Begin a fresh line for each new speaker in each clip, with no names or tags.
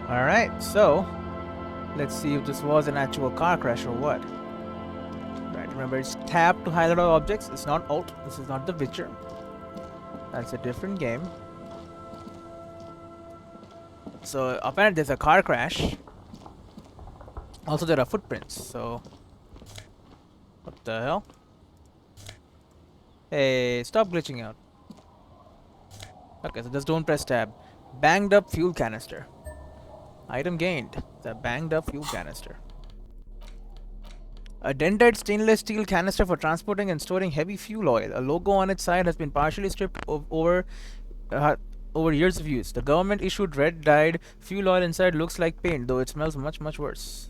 Alright, so let's see if this was an actual car crash or what. Right, remember it's tab to highlight all objects. It's not alt. This is not the Witcher. That's a different game. So apparently there's a car crash. Also there are footprints. So what the hell? Hey, stop glitching out. Okay, so just don't press tab. Banged up fuel canister. Item gained. The banged up fuel canister. A dented stainless steel canister for transporting and storing heavy fuel oil. A logo on its side has been partially stripped over years of use. The government issued red dyed fuel oil inside looks like paint, though it smells much worse.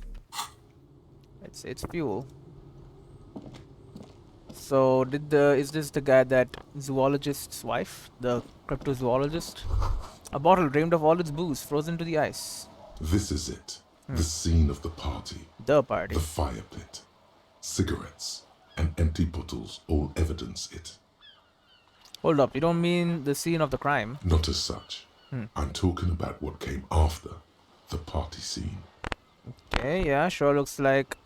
It's fuel. So is this the guy that zoologist's wife, the cryptozoologist? A bottle drained of all its booze, frozen to the ice.
This is it. The scene of the party.
The party.
The fire pit. Cigarettes and empty bottles all evidence it.
Hold up, you don't mean the scene of the crime?
Not as such. I'm talking about what came after the party scene.
Okay, yeah, sure looks like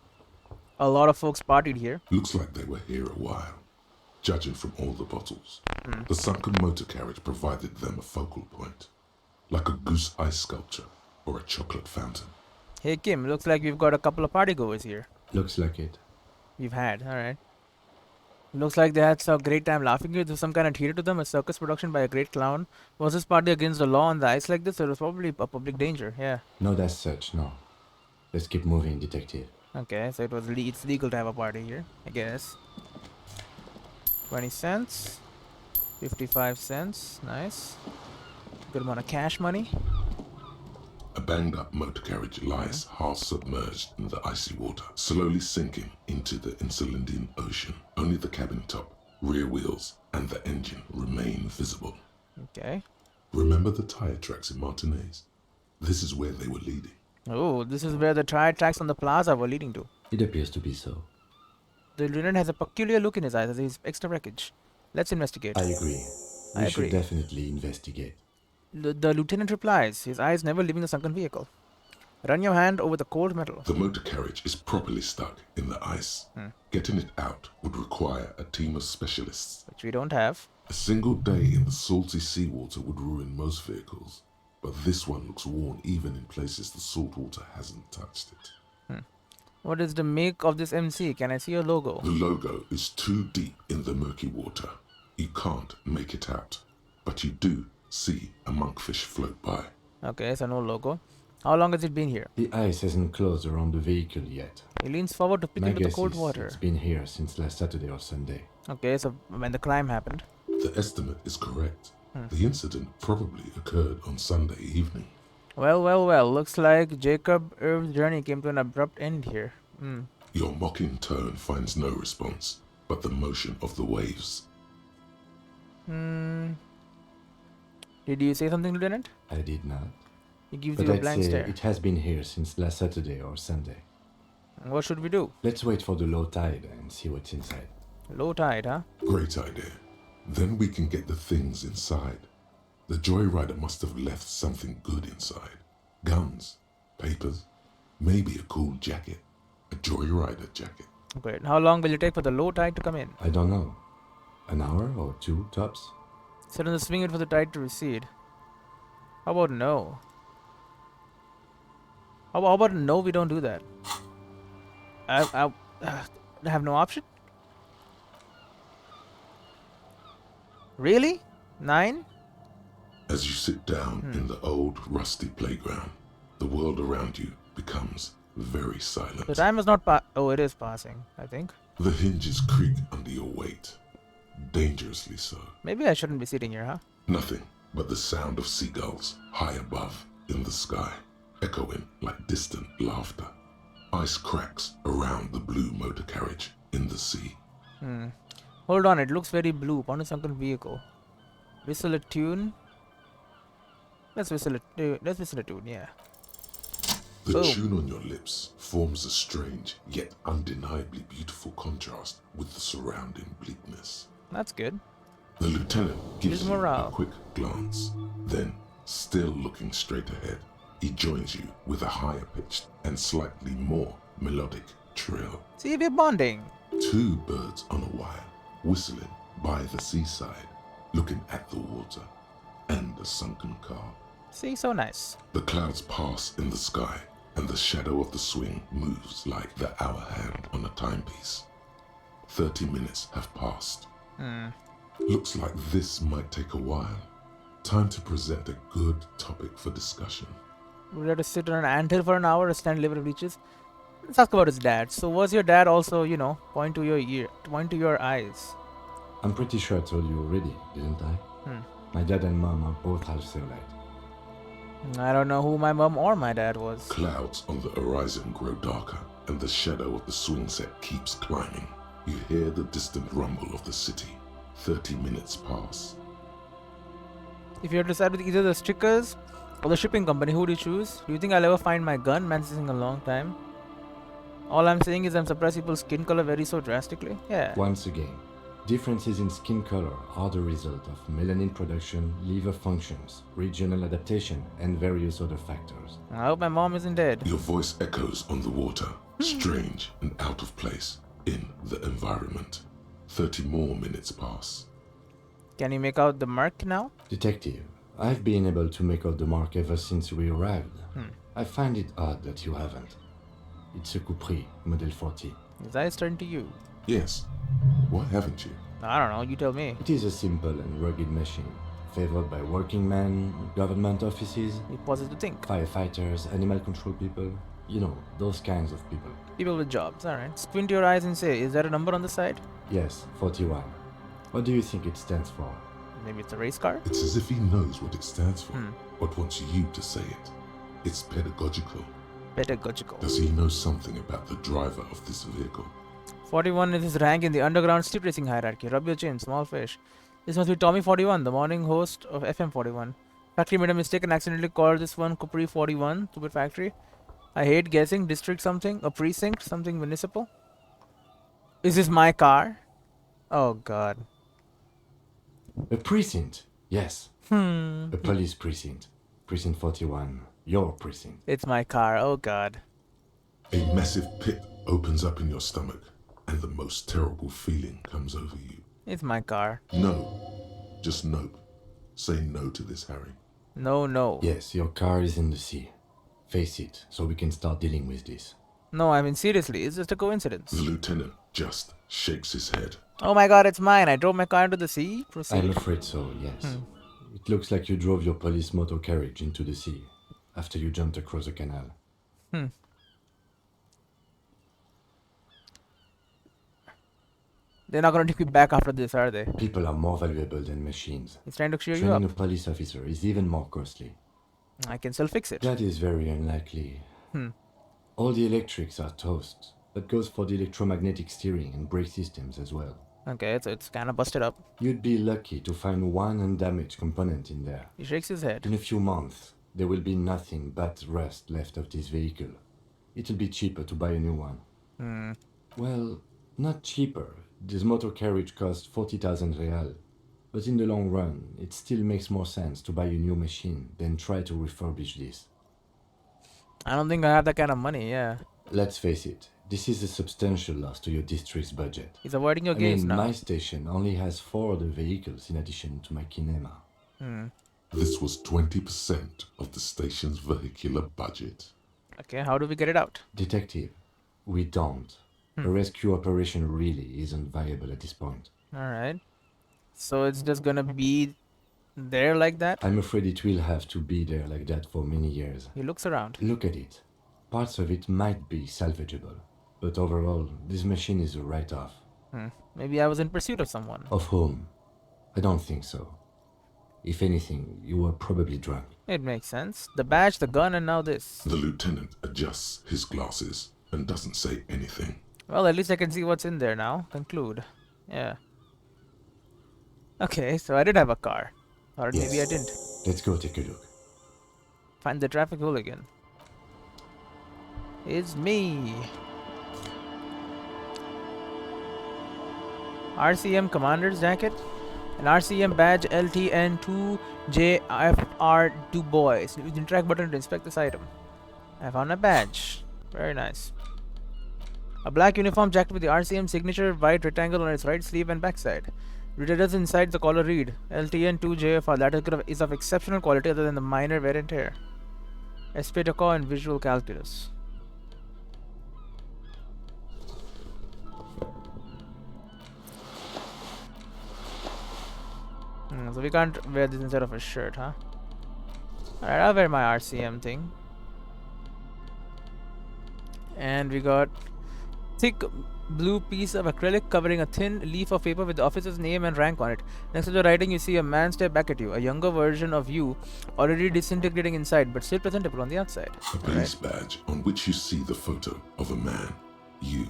a lot of folks partied here.
Looks like they were here a while, judging from all the bottles. The sunken motor carriage provided them a focal point, like a goose ice sculpture or a chocolate fountain.
Hey Kim, looks like we've got a couple of partygoers here.
Looks like it.
We've had, alright. Looks like they had a great time laughing here. There's some kind of theater to them, a circus production by a great clown. Was this party against the law on the ice like this? Or it was probably a public danger, yeah.
Not as such, no. Let's keep moving, detective.
Okay, so it's legal to have a party here, I guess. 20 cents. 55 cents, nice. Good amount of cash money.
A banged-up motor carriage lies half submerged in the icy water, slowly sinking into the Elysium Ocean. Only the cabin top, rear wheels, and the engine remain visible.
Okay.
Remember the tire tracks in Martinez? This is where they were leading.
Oh, this is where the tire tracks on the plaza were leading to.
It appears to be so.
The lieutenant has a peculiar look in his eyes as he's extra wreckage. Let's investigate.
I agree.
I
We should
agree.
definitely investigate.
The lieutenant replies, his eyes never leaving the sunken vehicle. Run your hand over the cold metal.
The motor carriage is properly stuck in the ice. Getting it out would require a team of specialists.
Which we don't have.
A single day in the salty seawater would ruin most vehicles, but this one looks worn even in places the salt water hasn't touched it.
What is the make of this MC? Can I see your logo?
The logo is too deep in the murky water. You can't make it out, but you do see a monkfish float by.
Okay, so no logo. How long has it been here?
The ice hasn't closed around the vehicle yet.
He leans forward to peek
My
into the
guess
cold
is
water.
it's been here since last Saturday or Sunday.
Okay, so when the crime happened.
The estimate is correct. The incident probably occurred on Sunday evening.
Well. Looks like Jacob Irv's journey came to an abrupt end here.
Your mocking tone finds no response, but the motion of the waves.
Did you say something, Lieutenant?
I did not.
He gives
But
you a
I'd
blank
say
stare.
it has been here since last Saturday or Sunday.
What should we do?
Let's wait for the low tide and see what's inside.
Low tide, huh?
Great idea. Then we can get the things inside. The joyrider must have left something good inside. Guns, papers, maybe a cool jacket. A joyrider jacket.
Great. How long will it take for the low tide to come in?
I don't know. An hour or two, tops?
Sit on the swing it for the tide to recede. How about no? How about no? We don't do that. I have no option. Really? 9?
As you sit down in the old rusty playground, the world around you becomes very silent.
The time is not oh, it is passing, I think.
The hinges creak under your weight. Dangerously so.
Maybe I shouldn't be sitting here, huh?
Nothing but the sound of seagulls high above in the sky, echoing like distant laughter. Ice cracks around the blue motor carriage in the sea.
Hold on, it looks very blue. On a sunken vehicle. Whistle a tune. Let's whistle a tune, yeah.
The
Boom.
tune on your lips forms a strange yet undeniably beautiful contrast with the surrounding bleakness.
That's good.
The lieutenant gives
His
you
morale.
a quick glance, then, still looking straight ahead, He joins you with a higher pitched and slightly more melodic trill.
See, we're bonding.
Two birds on a wire, whistling by the seaside, looking at the water and the sunken car.
See, so nice.
The clouds pass in the sky, and the shadow of the swing moves like the hour hand on a timepiece. 30 minutes have passed. Looks like this might take a while. Time to present a good topic for discussion.
Would you have to sit on an anthill for an hour or stand liver beaches? Let's ask about his dad. So was your dad also, point to your eyes?
I'm pretty sure I told you already, didn't I? My dad and mom are both half Semite.
I don't know who my mom or my dad was.
Clouds on the horizon grow darker, and the shadow of the swing set keeps climbing. You hear the distant rumble of the city. 30 minutes pass.
If you had to decide with either the stickers or the shipping company, who would you choose? Do you think I'll ever find my gun? Man, this is a long time. All I'm saying is I'm surprised people's skin color vary so drastically. Yeah.
Once again, differences in skin color are the result of melanin production, liver functions, regional adaptation, and various other factors.
I hope my mom isn't dead.
Your voice echoes on the water, strange and out of place in the environment. 30 more minutes pass.
Can you make out the mark now?
Detective, I've been able to make out the mark ever since we arrived. I find it odd that you haven't. It's a Capri, Model 40.
His eyes turn to you.
Yes. Why haven't you?
I don't know, you tell me.
It is a simple and rugged machine, favored by working men, government offices,
He pauses to think.
firefighters, animal control people. You know, those kinds of people.
People with jobs, alright. Squint your eyes and say, is there a number on the side?
Yes, 41. What do you think it stands for?
Maybe it's a race car?
It's as if he knows what it stands for, but wants you to say it. It's pedagogical.
Pedagogical.
Does he know something about the driver of this vehicle?
41 is his rank in the underground street racing hierarchy. Rub your chin, small fish. This must be Tommy 41, the morning host of FM 41. Factory made a mistake and accidentally called this one Capri 41. Stupid factory. I hate guessing. District something? A precinct? Something municipal? Is this my car? Oh god.
A precinct. Yes. A police precinct. Precinct 41. Your precinct.
It's my car. Oh god.
A massive pit opens up in your stomach, and the most terrible feeling comes over you.
It's my car.
No. Just nope. Say no to this, Harry.
No, no.
Yes, your car is in the sea. Face it, so we can start dealing with this.
No, I mean seriously. It's just a coincidence.
The lieutenant just shakes his head.
Oh my god, it's mine. I drove my car into the sea. Proceed.
I'm afraid so, yes. It looks like you drove your police motor carriage into the sea after you jumped across the canal.
They're not gonna take me back after this, are they?
People are more valuable than machines.
He's trying to cheer you
Training
up.
a police officer is even more costly.
I can still fix it.
That is very unlikely. All the electrics are toast. That goes for the electromagnetic steering and brake systems as well.
Okay, so it's kind of busted up.
You'd be lucky to find one undamaged component in there.
He shakes his head.
In a few months, there will be nothing but rust left of this vehicle. It'll be cheaper to buy a new one. Well, not cheaper. This motor carriage costs 40,000 real. But in the long run, it still makes more sense to buy a new machine than try to refurbish this.
I don't think I have that kind of money, yeah.
Let's face it, this is a substantial loss to your district's budget.
He's avoiding your
I
gaze
mean,
now.
my station only has 4 other vehicles in addition to my kinema.
This was 20% of the station's vehicular budget.
Okay, how do we get it out?
Detective, we don't. A rescue operation really isn't viable at this point.
Alright. So it's just gonna be there like that?
I'm afraid it will have to be there like that for many years.
He looks around.
Look at it. Parts of it might be salvageable, but overall, this machine is a write-off.
Maybe I was in pursuit of someone.
Of whom? I don't think so. If anything, you were probably drunk.
It makes sense. The badge, the gun, and now this.
The lieutenant adjusts his glasses and doesn't say anything.
Well, at least I can see what's in there now. Conclude. Yeah. Okay, so I did have a car. Or maybe I didn't.
Let's go take a look.
Find the traffic hooligan. It's me. RCM commander's jacket. An RCM badge LTN2JFR Du Bois. Use the interact button to inspect this item. I found a badge. Very nice. A black uniform jacket with the RCM signature white rectangle on its right sleeve and backside. Letters inside the collar read LTN2JFR. That is of exceptional quality other than the minor wear and tear. Espetaco and visual calculus. So we can't wear this instead of a shirt, huh? Alright, I'll wear my RCM thing. And we got thick blue piece of acrylic covering a thin leaf of paper with the officer's name and rank on it. Next to the writing, you see a man stare back at you, a younger version of you, already disintegrating inside, but still presentable on the outside.
A police badge on which you see the photo of a man. You.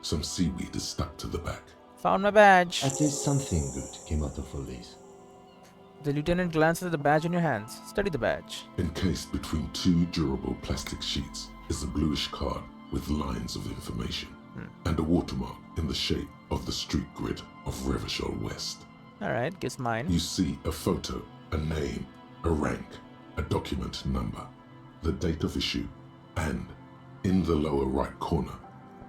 Some seaweed is stuck to the back.
Found my badge.
At least something good came out of all this.
The lieutenant glances at the badge in your hands. Study the badge.
Encased between two durable plastic sheets is a bluish card with lines of information and a watermark in the shape of the street grid of Revachol West.
Alright, guess mine.
You see a photo, a name, a rank, a document number, the date of issue, and in the lower right corner,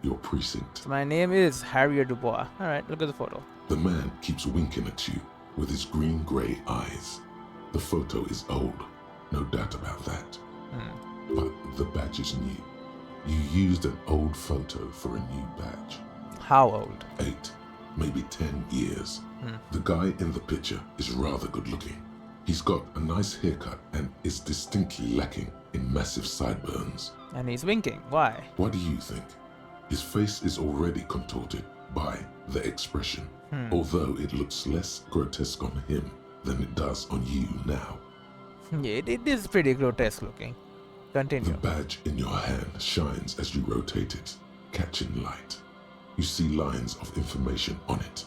your precinct.
So my name is Harrier Dubois. Alright, look at the photo.
The man keeps winking at you with his green-grey eyes. The photo is old, no doubt about that. But the badge is new. You used an old photo for a new badge.
How old?
8, maybe 10 years. The guy in the picture is rather good looking. He's got a nice haircut and is distinctly lacking in massive sideburns.
And he's winking. Why?
What do you think? His face is already contorted by the expression, although it looks less grotesque on him than it does on you now.
Yeah, it is pretty grotesque looking.
The
Continue.
badge in your hand shines as you rotate it, catching light. You see lines of information on it,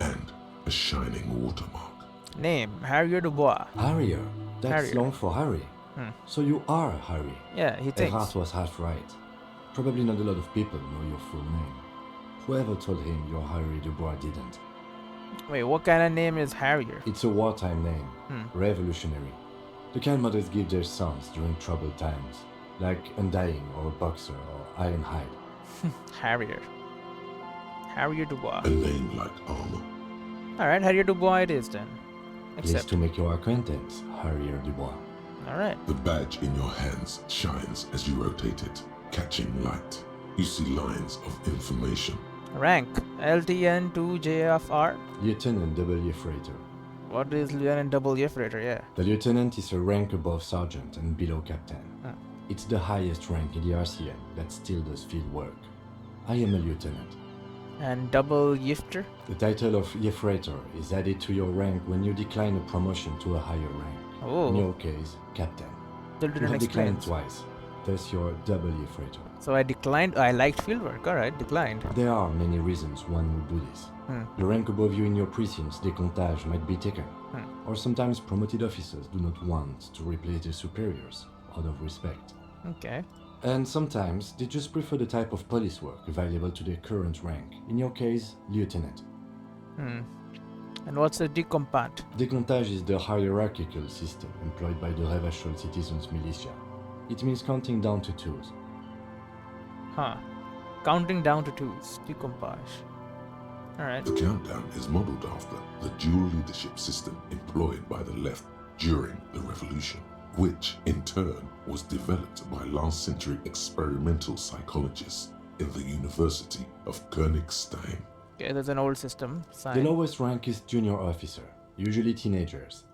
and a shining watermark.
Name, Harrier Dubois.
Harrier. That's
Harrier.
long for Harry. So you are Harry.
Yeah, he thinks.
Erhardt was half right. Probably not a lot of people know your full name. Whoever told him you're Harry Dubois didn't.
Wait, what kind of name is Harrier?
It's a wartime name. Revolutionary. The kind mothers give their sons during troubled times. Like Undying or Boxer or Ironhide.
Harrier. Harrier Dubois.
A name like armor.
Alright, Harrier Dubois it is then.
Pleased
Accept.
to make your acquaintance, Harrier Dubois.
Alright.
The badge in your hands shines as you rotate it, catching light. You see lines of information.
Rank, LTN2JFR.
Lieutenant W. Freighter.
What is Lieutenant Double F Rater? Yeah.
The lieutenant is a rank above sergeant and below captain.
Ah.
It's the highest rank in the RCM that still does field work. I am a lieutenant.
And Double Yifter?
The title of Yefreitor is added to your rank when you decline a promotion to a higher rank. In
Oh,
your case, captain.
the
You
lieutenant
have declined
explains.
twice. Thus you're double Yefreitor.
So I declined. I liked fieldwork. Alright, declined.
There are many reasons one would do this. The rank above you in your precinct's décomptage might be taken. Or sometimes promoted officers do not want to replace their superiors out of respect.
Okay.
And sometimes they just prefer the type of police work available to their current rank. In your case, lieutenant.
And what's a decompat?
Décomptage is the hierarchical system employed by the Revachol citizens militia. It means counting down to twos.
Huh. Counting down to twos. Decompage. Alright.
The countdown is modeled after the dual leadership system employed by the left during the revolution, which in turn was developed by last century experimental psychologists in the University of Königstein.
Okay, there's an old system.
The
Sign.
lowest rank is junior officer, usually teenagers.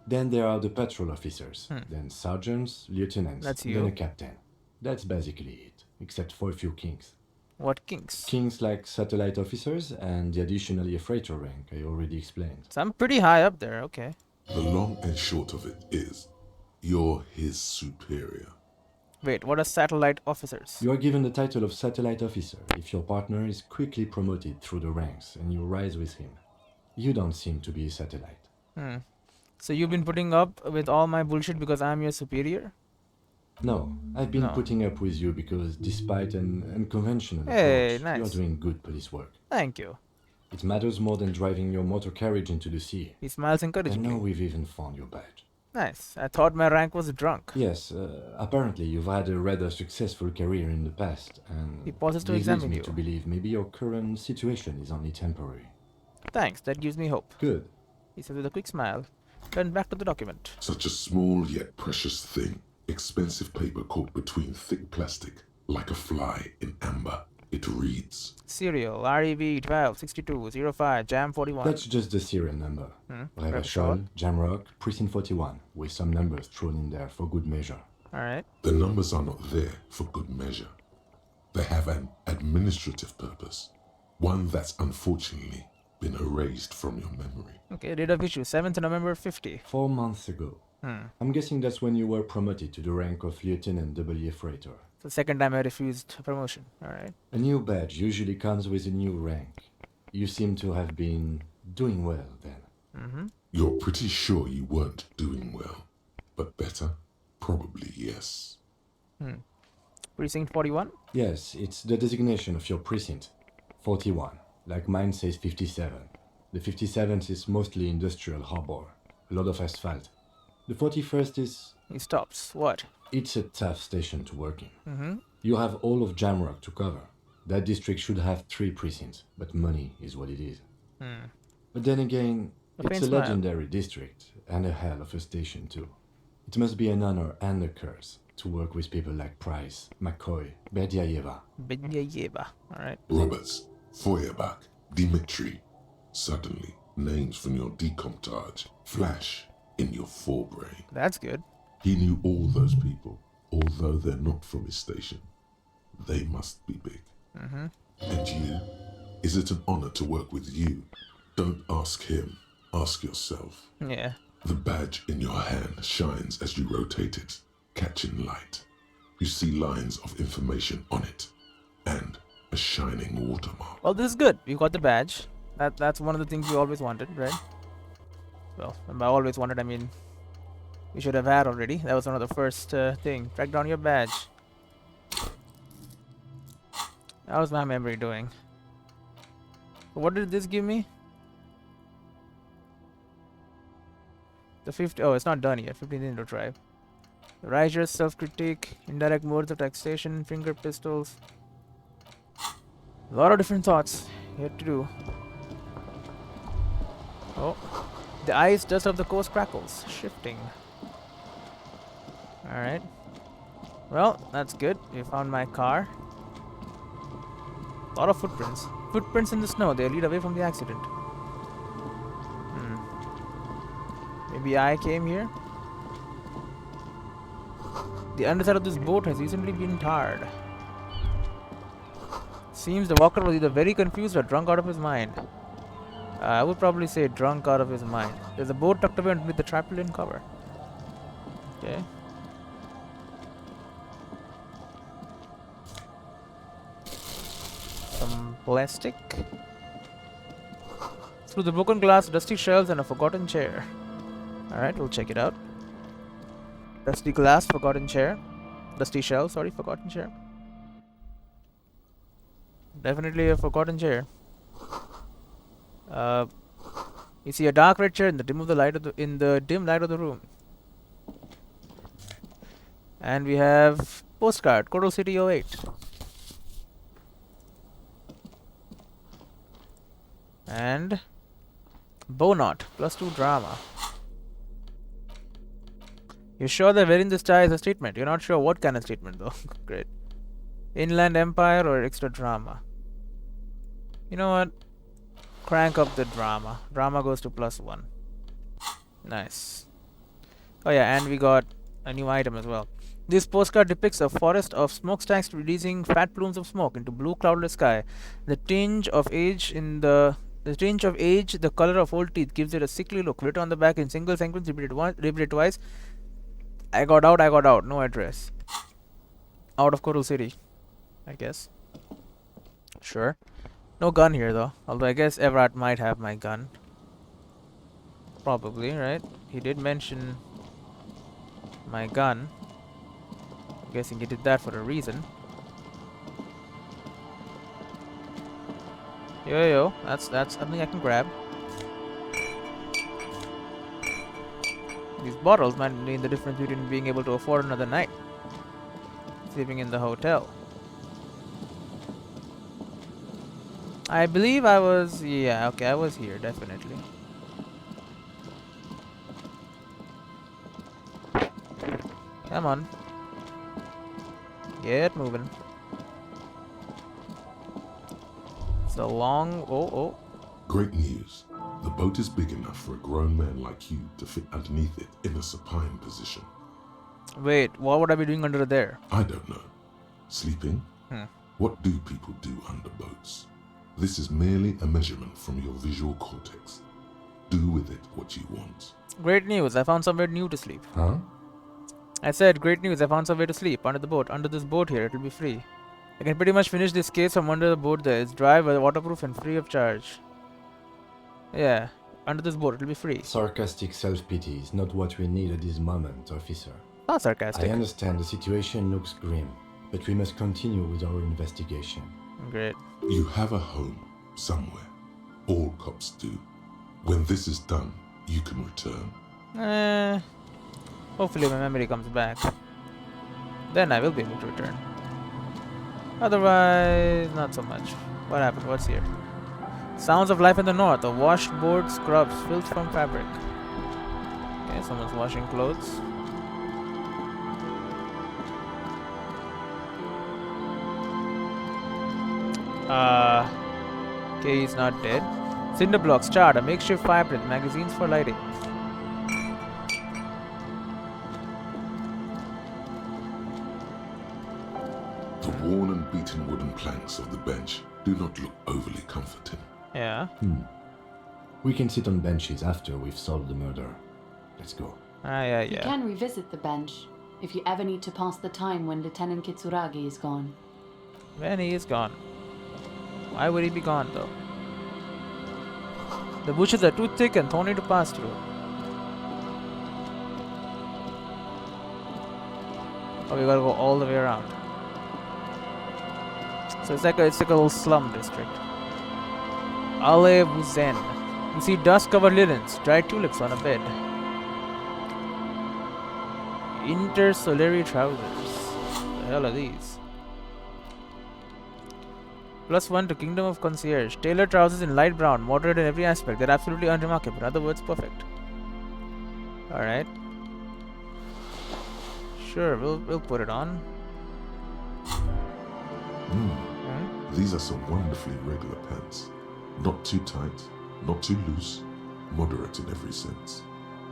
Then there are the patrol officers, then sergeants, lieutenants,
That's
then
you.
a captain. That's basically it, except for a few kings.
What kinks?
Kings like satellite officers and the additionally freighter rank I already explained.
So I'm pretty high up there. Okay.
The long and short of it is, you're his superior.
Wait, what are satellite officers?
You are given the title of satellite officer if your partner is quickly promoted through the ranks and you rise with him. You don't seem to be a satellite.
So you've been putting up with all my bullshit because I'm your superior?
No, I've been
No.
putting up with you because despite an unconventional
Hey,
approach,
nice.
you're doing good police work.
Thank you.
It matters more than driving your motor carriage into the sea.
He smiles
And now
encouragingly.
we've even found your badge.
Nice. I thought my rank was drunk.
Yes, apparently you've had a rather successful career in the past, and
He pauses to
this leads
examine
me
you.
to believe maybe your current situation is only temporary.
Thanks, that gives me hope.
Good.
He says with a quick smile. Turn back to the document.
Such a small yet precious thing. Expensive paper caught between thick plastic, like a fly in amber. It reads,
Serial REV 12 62 05 Jam 41.
That's just the serial number. Revachol, Jamrock, Precinct 41, with some numbers thrown in there for good measure.
Alright.
the numbers are not there for good measure. They have an administrative purpose, one that's unfortunately been erased from your memory.
Okay, date of issue 7th November 50.
4 months ago. I'm guessing that's when you were promoted to the rank of Lieutenant W. Freighter.
The second time I refused promotion. Alright.
A new badge usually comes with a new rank. You seem to have been doing well then.
You're pretty sure you weren't doing well, but better? Probably yes.
Precinct 41?
Yes, it's the designation of your precinct. 41. Like mine says 57. The 57th is mostly industrial harbor. A lot of asphalt. The 41st is...
He stops. What?
It's a tough station to work in. You have all of Jamrock to cover. That district should have 3 precincts, but money is what it is. But then again,
A
it's
faint
a
smile.
legendary district, and a hell of a station too. It must be an honor and a curse to work with people like Price, McCoy, Berdiaeva.
Benyayeva. Alright.
Roberts, Feuerbach, Dimitri. Suddenly, names from your decomptage flash in your forebrain.
That's good.
He knew all those people, although they're not from his station. They must be big. And you? Is it an honor to work with you? Don't ask him. Ask yourself.
Yeah.
The badge in your hand shines as you rotate it, catching light. You see lines of information on it, and a shining watermark.
Well, this is good. You got the badge. That's one of the things you always wanted, right? Well, by always wanted, I mean you should have had already. That was one of the first thing. Track down your badge. How's my memory doing? What did this give me? The 50. Oh, it's not done yet. 15 into drive. Righteous self-critique, indirect modes of taxation, finger pistols. A lot of different thoughts yet to do. Oh, the ice dust of the coast crackles, shifting. Alright. Well, that's good. We found my car. A lot of footprints. Footprints in the snow. They lead away from the accident. Maybe I came here? The underside of this boat has recently been tarred. Seems the walker was either very confused or drunk out of his mind. I would probably say drunk out of his mind. There's a boat tucked away underneath the tarpaulin cover. Okay. Some plastic. Through the broken glass, dusty shelves, and a forgotten chair. Alright, we'll check it out. Dusty glass, forgotten chair. Dusty shell, sorry, forgotten chair. Definitely a forgotten chair. You see a dark red chair in the dim of the light of the dim light of the room. And we have postcard, Coral City 08. And bow knot, +2 drama. You're sure that wearing this tie is a statement? You're not sure what kind of statement though. Great. Inland Empire or extra drama? You know what? Crank up the drama. Drama goes to +1. Nice. Oh yeah, and we got a new item as well. This postcard depicts a forest of smokestacks releasing fat plumes of smoke into blue cloudless sky. The tinge of age, the color of old teeth gives it a sickly look. Written on the back in single sentence, repeated twice. I got out. No address. Out of Coral City, I guess. Sure. No gun here though. Although I guess Everett might have my gun. Probably, right? He did mention my gun. I'm guessing he did that for a reason. Yo, that's something I can grab. These bottles might mean the difference between being able to afford another night, sleeping in the hotel. I believe I was, yeah, okay, I was here, definitely. Come on. Get moving. It's a long, oh.
Great news. The boat is big enough for a grown man like you to fit underneath it in a supine position.
Wait, what would I be doing under there?
I don't know. Sleeping?
Hmm.
What do people do under boats? This is merely a measurement from your visual cortex. Do with it what you want.
Great news, I found somewhere new to sleep.
Huh?
I said, great news, I found somewhere to sleep. Under the boat. Under this boat here, it'll be free. I can pretty much finish this case from under the boat there. It's dry, waterproof, and free of charge. Yeah, under this boat, it'll be free.
Sarcastic self-pity is not what we need at this moment, officer.
Not
I
sarcastic.
understand the situation looks grim, but we must continue with our investigation.
Great.
You have a home somewhere. All cops do. When this is done, you can return.
Hopefully my memory comes back. Then I will be able to return. Otherwise, not so much. What happened? What's here? Sounds of life in the north. A washboard scrubs filth from fabric. Okay, someone's washing clothes. Okay, he's not dead. Cinder blocks, charred, a makeshift fire pit, magazines for lighting.
The worn and beaten wooden planks of the bench do not look overly comforting.
Yeah.
We can sit on benches after we've solved the murder. Let's go.
Yeah.
You can revisit the bench if you ever need to pass the time when Lieutenant Kitsuragi is gone.
When he is gone. Why would he be gone though? The bushes are too thick and thorny to pass through. Oh, we gotta go all the way around. So it's like a little slum district. Ale Wuzen. You see dust-covered linens, dried tulips on a bed. Intersolary trousers. The hell are these? +1 to Kingdom of Concierge. Tailored trousers in light brown, moderate in every aspect. They're absolutely unremarkable. In other words, perfect. Alright. Sure, we'll put it on.
These are some wonderfully regular pants. Not too tight, not too loose, moderate in every sense.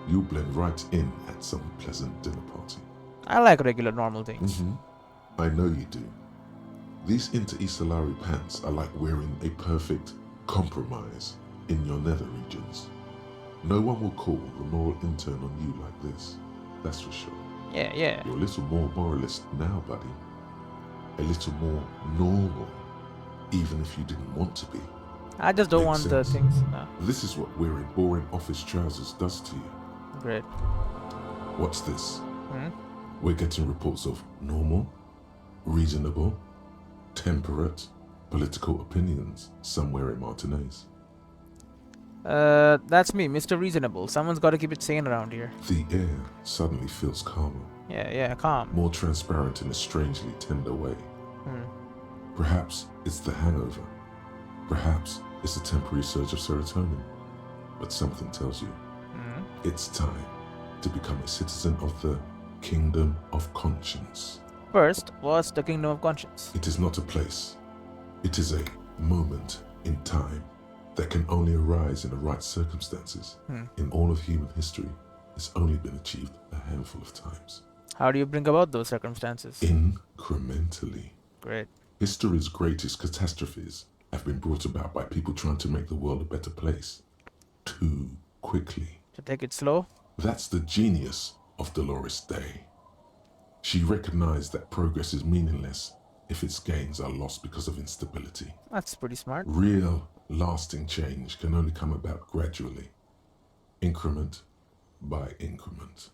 You'll blend right in at some pleasant dinner party.
I like regular normal things.
I know you do. These Interstellari pants are like wearing a perfect compromise in your nether regions. No one will call the moral intern on you like this, that's for sure.
Yeah.
You're a little more moralist now, buddy. A little more normal, even if you didn't want to be.
I just don't
Makes
want the
sense.
things. No.
This is what wearing boring office trousers does to you.
Great.
What's this? We're getting reports of normal, reasonable, temperate political opinions somewhere in Martinez.
That's me, Mr. Reasonable. Someone's got to keep it sane around here.
The air suddenly feels calmer,
Yeah, calm.
more transparent in a strangely tender way. Perhaps it's the hangover. Perhaps it's a temporary surge of serotonin. But something tells you it's time to become a citizen of the Kingdom of Conscience.
First, what's the Kingdom of Conscience?
It is not a place. It is a moment in time that can only arise in the right circumstances. In all of human history, it's only been achieved a handful of times.
How do you bring about those circumstances?
Incrementally.
Great.
History's greatest catastrophes have been brought about by people trying to make the world a better place. Too quickly.
To take it slow?
That's the genius of Dolores Day. She recognized that progress is meaningless if its gains are lost because of instability.
That's pretty smart.
Real, lasting change can only come about gradually, increment by increment.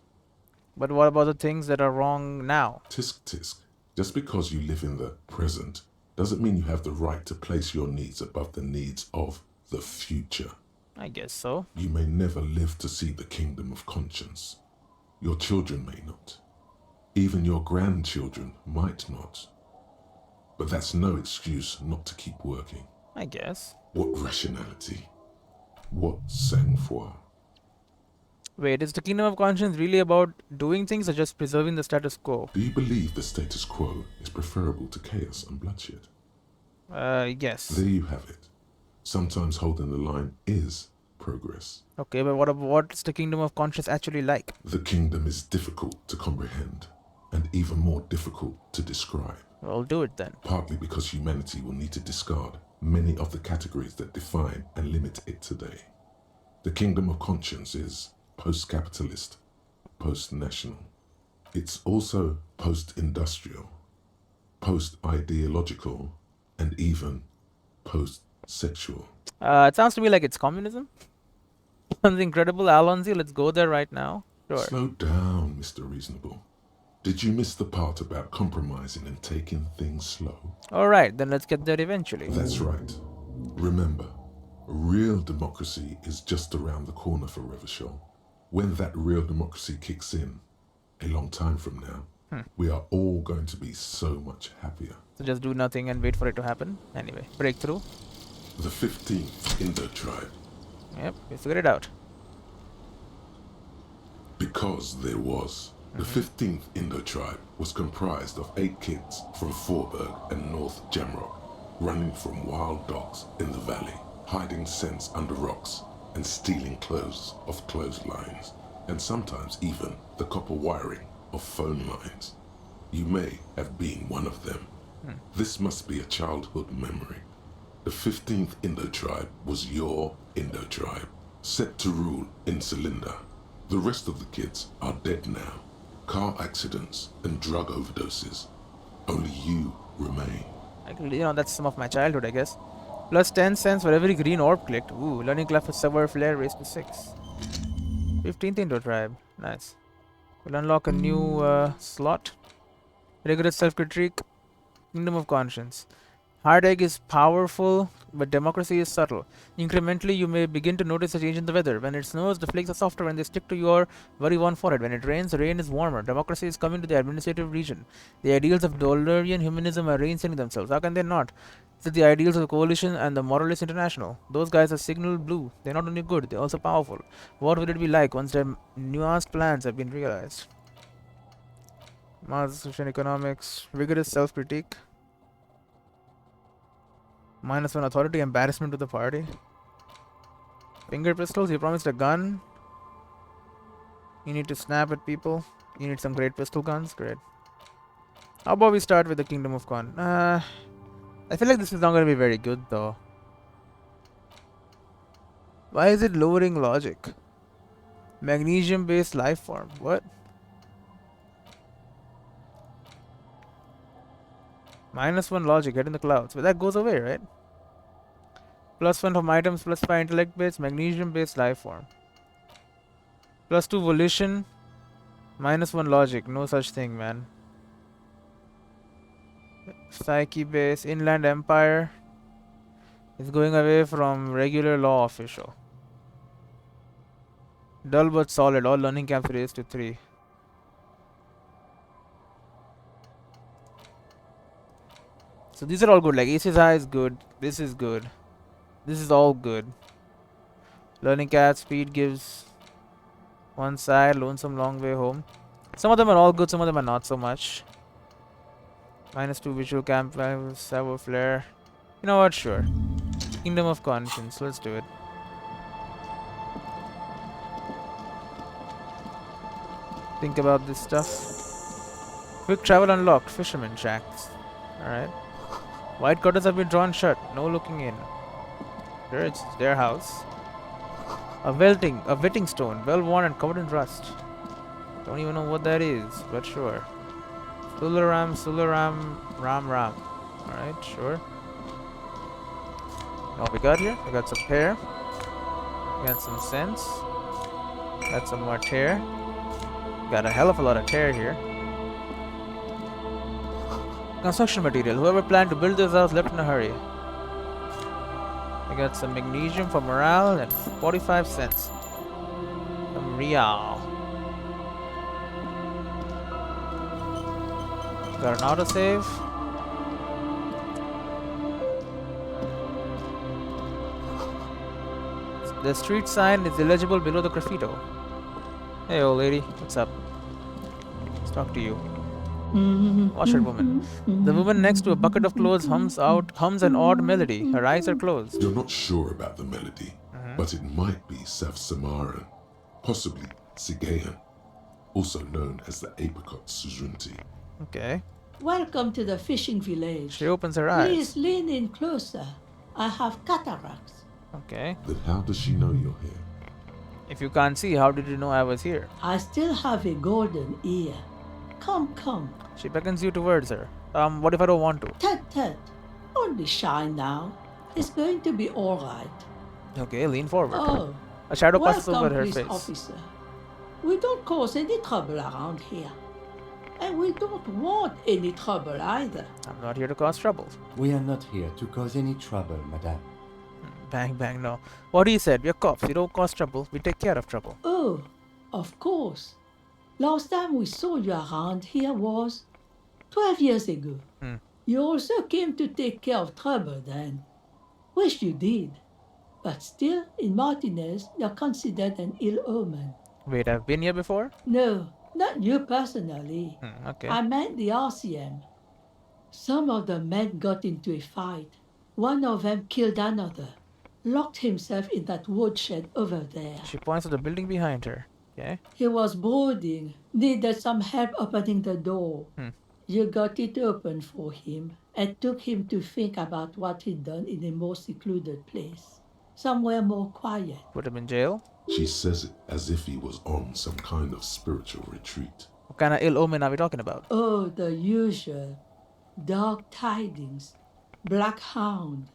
But what about the things that are wrong now?
Tisk tisk. Just because you live in the present doesn't mean you have the right to place your needs above the needs of the future.
I guess so.
You may never live to see the kingdom of conscience. Your children may not. Even your grandchildren might not. But that's no excuse not to keep working.
I guess.
What rationality? What sang-froid?
Wait, is the kingdom of conscience really about doing things or just preserving the status quo?
Do you believe the status quo is preferable to chaos and bloodshed?
Yes.
There you have it. Sometimes holding the line is progress.
Okay, but what's the kingdom of conscience actually like?
The kingdom is difficult to comprehend and even more difficult to describe.
Well, do it then.
Partly because humanity will need to discard many of the categories that define and limit it today. The kingdom of conscience is post-capitalist, post-national. It's also post-industrial, post-ideological, and even post-sexual.
It sounds to me like it's communism. Something incredible, Alonzi. Let's go there right now. Sure.
Slow down, Mr. Reasonable. Did you miss the part about compromising and taking things slow?
Alright, then let's get there eventually.
That's right. Remember, real democracy is just around the corner for Revachol. When that real democracy kicks in, a long time from now, we are all going to be so much happier.
So just do nothing and wait for it to happen. Anyway, breakthrough.
The 15th Indo tribe.
Yep, we figured it out.
Because there was. The 15th Indo tribe was comprised of 8 kids from Forberg and North Jamrock, running from wild dogs in the valley, hiding scents under rocks, and stealing clothes off clotheslines, and sometimes even the copper wiring of phone lines. You may have been one of them. This must be a childhood memory. The 15th Indo tribe was your Indo tribe, set to rule in Cylinder. The rest of the kids are dead now. Car accidents and drug overdoses. Only you remain.
That's some of my childhood, I guess. Plus 10 cents for every green orb clicked. Ooh, learning class for Sever Flare raised to 6. 15th Indo tribe. Nice. We'll unlock a new slot. Rigorous self-critique. Kingdom of conscience. Hard egg is powerful, but democracy is subtle. Incrementally, you may begin to notice a change in the weather. When it snows, the flakes are softer and they stick to your very warm forehead. When it rains, the rain is warmer. Democracy is coming to the administrative region. The ideals of Dolerian humanism are reinstating themselves. How can they not? It's the ideals of the Coalition and the Moralist International. Those guys are signal blue. They're not only good, they're also powerful. What will it be like once their nuanced plans have been realized? Marxist economics, rigorous self-critique. -1 authority, embarrassment to the party. Finger pistols, you promised a gun. You need to snap at people. You need some great pistol guns, great. How about we start with the Kingdom of Con? I feel like this is not going to be very good though. Why is it lowering logic? Magnesium based life form, what? -1 logic, get in the clouds. But that goes away, right? +1 from items, +5 intellect base, magnesium based life form. +2 volition, -1 logic, no such thing, man. Psyche base, inland empire is going away from regular law official. Dull but solid, all learning camps raised to 3. So these are all good, like Aces High is good, this is good, this is all good. Learning cat speed gives one side, lonesome long way home. Some of them are all good, some of them are not so much. -2 visual camp value, Savo flare. You know what, sure. Kingdom of conscience, let's do it. Think about this stuff. Quick travel unlocked, fisherman shacks. Alright. White curtains have been drawn shut. No looking in. There it's their house. A wetting stone, well worn and covered in rust. Don't even know what that is, but sure. Sularam, Ram. Alright, sure. What we got here? We got some pear. We got some sense. Got some more tear. Got a hell of a lot of tear here. Construction material. Whoever planned to build this house left in a hurry. I got some magnesium for morale and 45 cents. Some real. Got an autosave. The street sign is illegible below the graffito. Hey, old lady, what's up? Let's talk to you. Washerwoman. The woman next to a bucket of clothes hums an odd melody. Her eyes are closed.
You're not sure about the melody, but it might be South Samaran, possibly Sigayan, also known as the apricot suzunti.
Okay.
Welcome to the fishing village.
She opens her eyes.
Please lean in closer. I have cataracts.
Okay.
Then how does she know you're here?
If you can't see, how did you know I was here?
I still have a golden ear. Come, come.
She beckons you towards her. What if I don't want to?
Tut. Don't be shy now. It's going to be all right.
Okay, lean forward.
Oh,
A shadow passes
welcome,
over her
police
face.
officer. We don't cause any trouble around here. And we don't want any trouble either.
I'm not here to cause trouble.
We are not here to cause any trouble, madame.
Bang, bang, no. What he said, we're cops. We don't cause trouble. We take care of trouble.
Oh, of course. Last time we saw you around here was 12 years ago. You also came to take care of trouble then. Wish you did. But still, in Martinez, you're considered an ill omen.
Wait, I've been here before?
No, not you personally.
Okay.
I meant the RCM. Some of the men got into a fight. One of them killed another. Locked himself in that woodshed over there.
She points to the building behind her. Okay.
He was brooding, needed some help opening the door. You got it open for him and took him to think about what he'd done in a more secluded place. Somewhere more quiet.
Put him in jail?
She says it as if he was on some kind of spiritual retreat.
What kind of ill omen are we talking about?
Oh, the usual. Dark tidings. Black hound.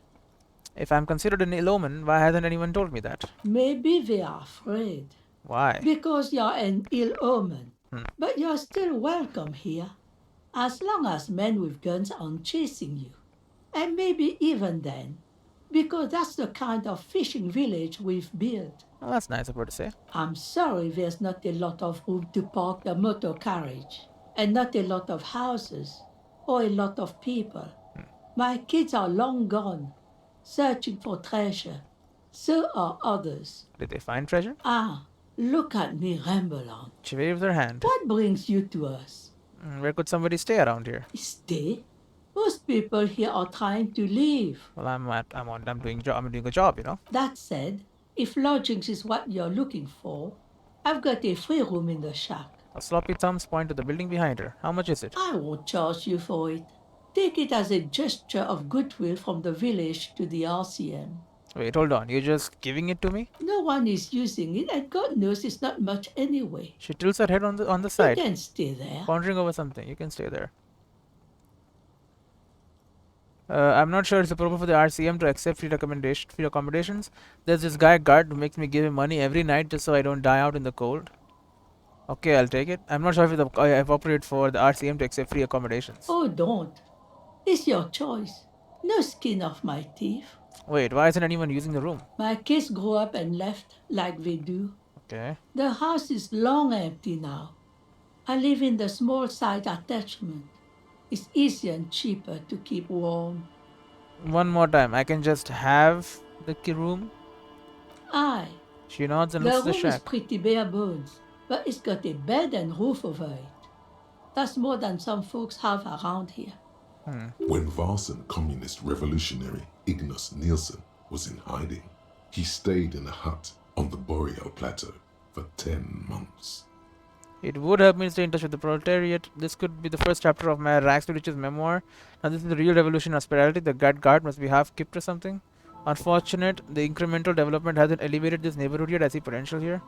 If I'm considered an ill omen, why hasn't anyone told me that?
Maybe they are afraid.
Why?
Because you're an ill omen. But you're still welcome here. As long as men with guns aren't chasing you. And maybe even then. Because that's the kind of fishing village we've built.
Well, that's nice of her to say.
I'm sorry there's not a lot of room to park the motor carriage. And not a lot of houses. Or a lot of people. My kids are long gone. Searching for treasure. So are others.
Did they find treasure?
Ah, look at me ramble on.
She waves her hand.
What brings you to us?
Where could somebody stay around here?
Stay? Most people here are trying to leave.
Well, I'm doing a job, you know.
That said, if lodgings is what you're looking for, I've got a free room in the shack.
A sloppy thumbs point to the building behind her. How much is it?
I won't charge you for it. Take it as a gesture of goodwill from the village to the RCM.
Wait, hold on. You're just giving it to me?
No one is using it, and God knows it's not much anyway.
She tilts her head on the
You
side,
can stay there.
pondering over something. You can stay there. I'm not sure it's appropriate for the RCM to accept free accommodations. There's this guy guard who makes me give him money every night just so I don't die out in the cold. Okay, I'll take it. I'm not sure if it's appropriate for the RCM to accept free accommodations.
Oh, don't. It's your choice. No skin off my teeth.
Wait, why isn't anyone using the room?
My kids grew up and left like they do.
Okay.
The house is long empty now. I live in the small side attachment. It's easier and cheaper to keep warm.
One more time. I can just have the room?
Aye,
She nods and
the
looks at
room
the
is
shack.
pretty bare bones, but it's got a bed and roof over it. That's more than some folks have around here.
When Varson communist revolutionary Ignace Nielsen was in hiding, he stayed in a hut on the Boreal Plateau for 10 months.
It would help me stay in touch with the proletariat. This could be the first chapter of my rags to riches memoir. Now this is the real revolution of spirality. The guard must be half kipped or something. Unfortunate, the incremental development hasn't elevated this neighborhood yet. I see potential here.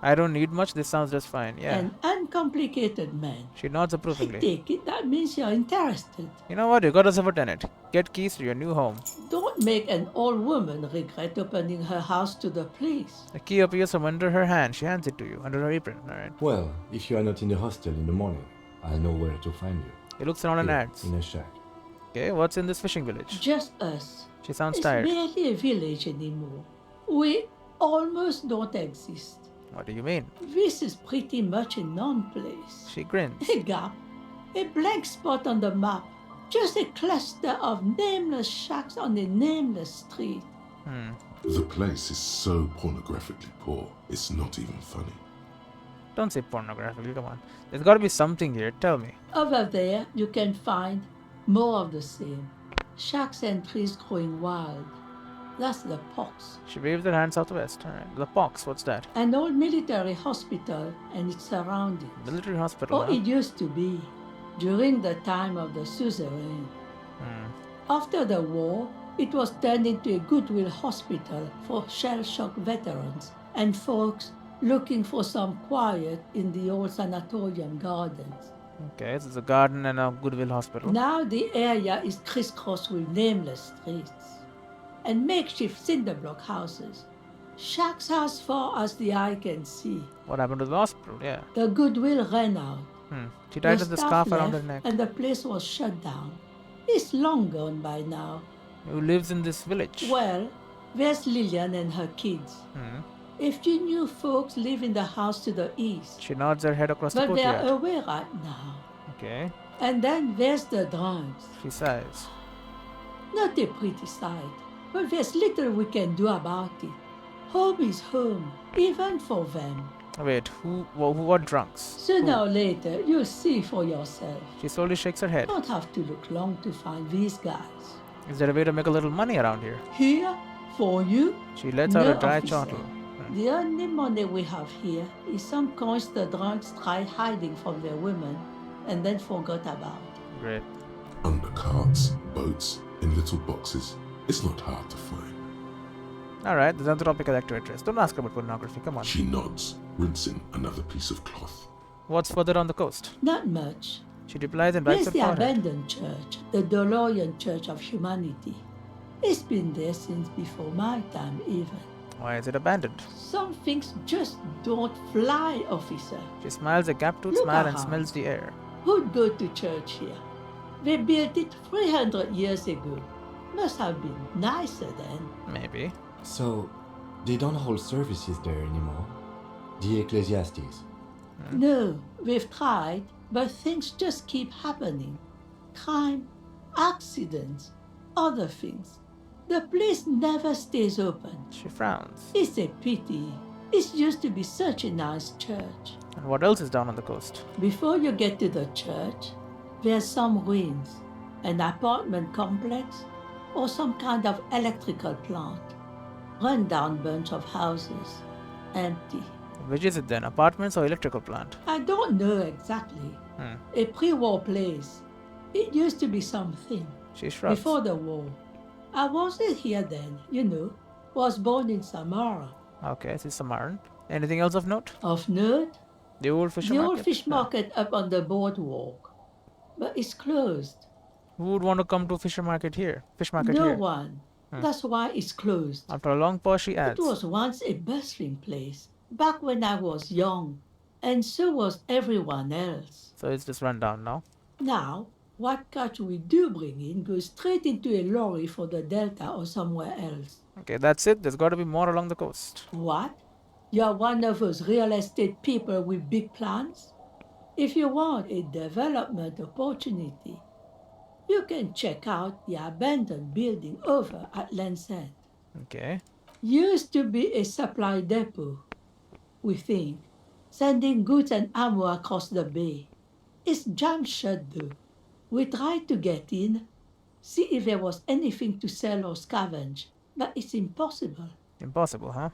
I don't need much. This sounds just fine. Yeah.
An uncomplicated man.
She nods
I
approvingly.
take it that means you're interested.
You know what? You got yourself a tenant. Get keys to your new home.
Don't make an old woman regret opening her house to the police.
The key appears from under her hand. She hands it to you under her apron. Alright.
Well, if you are not in the hostel in the morning, I'll know where to find you.
He looks around and
Here,
adds.
in a shack.
Okay, what's in this fishing village?
Just us.
She sounds
It's
tired.
barely a village anymore. We almost don't exist.
What do you mean?
This is pretty much a non-place.
She grins.
A gap. A blank spot on the map. Just a cluster of nameless shacks on a nameless street.
The place is so pornographically poor, it's not even funny.
Don't say pornographically, come on. There's gotta be something here, tell me.
Over there, you can find more of the same. Shacks and trees growing wild. That's the pox.
She waves her hand southwest. Alright. The pox, what's that?
An old military hospital and its surroundings.
Military hospital,
Or
huh?
it used to be, during the time of the suzerain. After the war, it was turned into a goodwill hospital for shell-shock veterans and folks looking for some quiet in the old sanatorium gardens.
Okay, so it's a garden and a Goodwill hospital.
Now the area is crisscrossed with nameless streets and makeshift cinder block houses, shacks as far as the eye can see.
What happened to the hospital? Yeah.
The goodwill ran out.
She tied the
staff
scarf around her
left
neck.
and the place was shut down. It's long gone by now.
Who lives in this village?
Well, there's Lillian and her kids. A few new folks live in the house to the east,
She nods her head across the
but they're
courtyard.
away right now.
Okay.
And then there's the drunks.
She sighs.
Not a pretty sight, but there's little we can do about it. Home is home, even for them.
Wait, what drunks?
Sooner or later, you'll see for yourself.
She slowly shakes her head.
Don't have to look long to find these guys.
Is there a way to make a little money around here?
Here, for you,
She lets out
no,
a dry
officer.
chortle.
The only money we have here is some coins the drunks tried hiding from their women and then forgot about.
Great.
Under carts, boats, in little boxes. It's not hard to find.
Alright, there's another topic I'd like to address. Don't ask about pornography, come on.
She nods, rinsing another piece of cloth.
What's further on the coast?
Not much.
She replies and wipes
There's
her
the
forehead.
abandoned church, the DeLorean Church of Humanity. It's been there since before my time, even.
Why is it abandoned?
Some things just don't fly, officer.
She smiles a gap-toothed
Look
smile and
around.
smells the air.
Who'd go to church here? They built it 300 years ago. Must have been nicer then.
Maybe.
So, they don't hold services there anymore? The Ecclesiastes.
No, we've tried, but things just keep happening. Crime, accidents, other things. The place never stays open.
She frowns.
It's a pity. It used to be such a nice church.
And what else is down on the coast?
Before you get to the church, there's some ruins, an apartment complex, or some kind of electrical plant. Run-down bunch of houses, empty.
Which is it then? Apartments or electrical plant?
I don't know exactly. A pre-war place. It used to be something.
She shrugs.
Before the war. I wasn't here then, you know. Was born in Samara.
Okay, this is Samaran. Anything else of note?
Of note,
The old fish
the
market?
old fish market up on the boardwalk. But it's closed.
Who would want to come to a fish market here? Fish market
No
here?
one. That's why it's closed.
After a long pause, she adds.
It was once a bustling place, back when I was young, and so was everyone else.
So it's just run down now.
Now, what catch we do bring in goes straight into a lorry for the Delta or somewhere else.
Okay, that's it. There's got to be more along the coast.
What? You're one of those real estate people with big plans? If you want a development opportunity, you can check out the abandoned building over at Land's End.
Okay.
Used to be a supply depot, we think, sending goods and ammo across the bay. It's jammed shut though. We tried to get in, see if there was anything to sell or scavenge, but it's impossible.
Impossible, huh?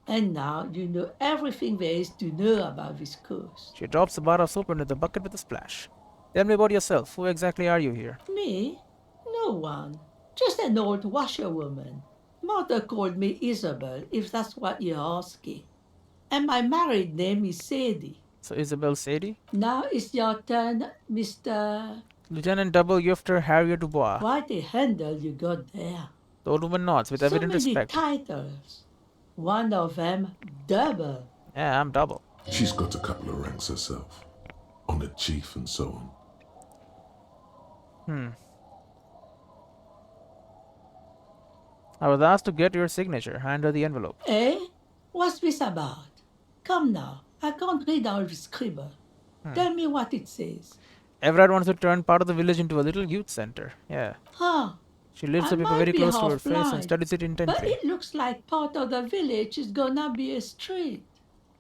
And now you know everything there is to know about this coast.
She drops the bar of soap into the bucket with a splash. Tell me about yourself. Who exactly are you here?
Me? No one. Just an old washerwoman. Mother called me Isabel, if that's what you're asking. And my married name is Sadie.
So Isabel Sadie?
Now it's your turn, Mr.
Lieutenant Double Yufter Harrier Dubois.
Quite a handle you got there.
The old woman nods with
So
evident
many
respect.
titles. One of them double.
Yeah, I'm Double.
She's got a couple of ranks herself. Honored chief and so on.
Hmm. I was asked to get your signature. Hand her the envelope.
Eh? What's this about? Come now, I can't read all this scribble. Tell me what it says.
Everard wants to turn part of the village into a little youth center. Yeah.
Huh,
She lifts
I
the paper
might
very
be
close to her
half
face and
blind,
studies it
but
intently.
it looks like part of the village is gonna be a street.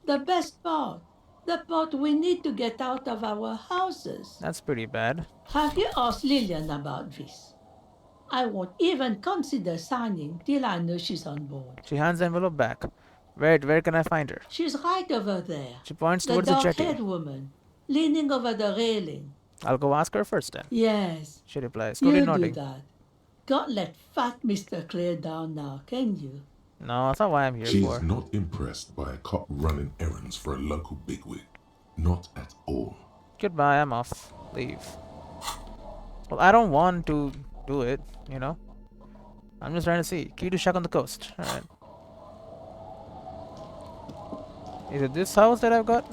The best part. The part we need to get out of our houses.
That's pretty bad.
Have you asked Lillian about this? I won't even consider signing till I know she's on board.
She hands the envelope back. Where can I find her?
She's right over there.
She points
The
towards the jetty.
dark-haired woman, leaning over the railing.
I'll go ask her first then.
Yes,
She replies, slowly
you do
nodding.
that. Can't let fat Mr. Clare down now, can you?
No, that's not why I'm here
She
for.
is not impressed by a cop running errands for a local bigwig. Not at all.
Goodbye, I'm off. Leave. Well, I don't want to do it, you know? I'm just trying to see. Key to shack on the coast. Alright. Is it this house that I've got?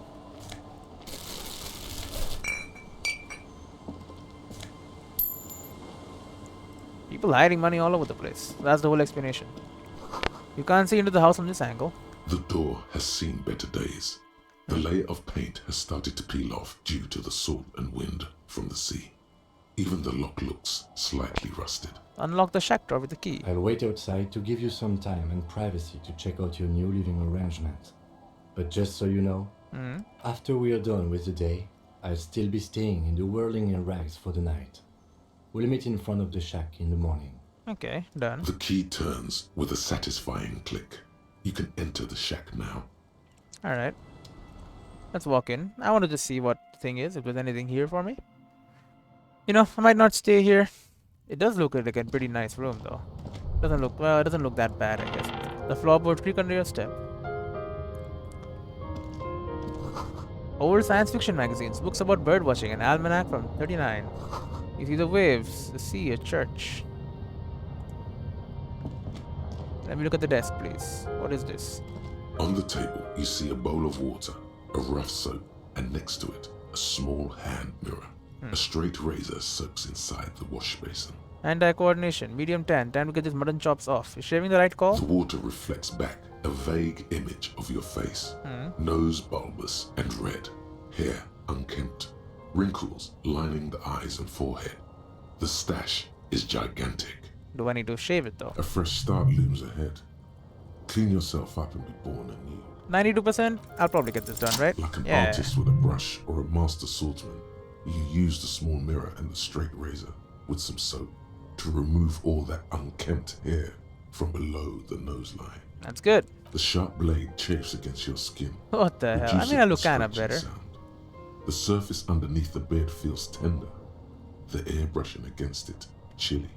People hiding money all over the place. That's the whole explanation. You can't see into the house from this angle.
The door has seen better days. The layer of paint has started to peel off due to the salt and wind from the sea. Even the lock looks slightly rusted.
Unlock the shack door with the key.
I'll wait outside to give you some time and privacy to check out your new living arrangements. But just so you know, after we are done with the day, I'll still be staying in the whirling in rags for the night. We'll meet in front of the shack in the morning.
Okay, done.
The key turns with a satisfying click. You can enter the shack now.
Alright. Let's walk in. I want to just see what the thing is, if there's anything here for me. You know, I might not stay here. It does look like a pretty nice room, though. Doesn't look, well, it doesn't look that bad, I guess. The floorboards creak under your step. Old science fiction magazines, books about birdwatching, an almanac from 39. You see the waves, the sea, a church. Let me look at the desk, please. What is this?
On the table, you see a bowl of water, a rough soap, and next to it, a small hand mirror. A straight razor soaks inside the wash basin.
Hand-eye coordination, medium 10. Time to get these mutton chops off. Is shaving the right call?
The water reflects back a vague image of your face. Nose bulbous and red, hair unkempt, wrinkles lining the eyes and forehead. The stash is gigantic.
Do I need to shave it, though?
A fresh start looms ahead. Clean yourself up and be born anew.
92%? I'll probably get this done, right?
Like an
Yeah.
artist with a brush or a master swordsman, you use the small mirror and the straight razor with some soap to remove all that unkempt hair from below the nose line.
That's good.
The sharp blade chafes against your skin.
What the hell? I
reducing
mean, I look
the
kind of
scratching
better.
sound. The surface underneath the bed feels tender. The air brushing against it, chilly.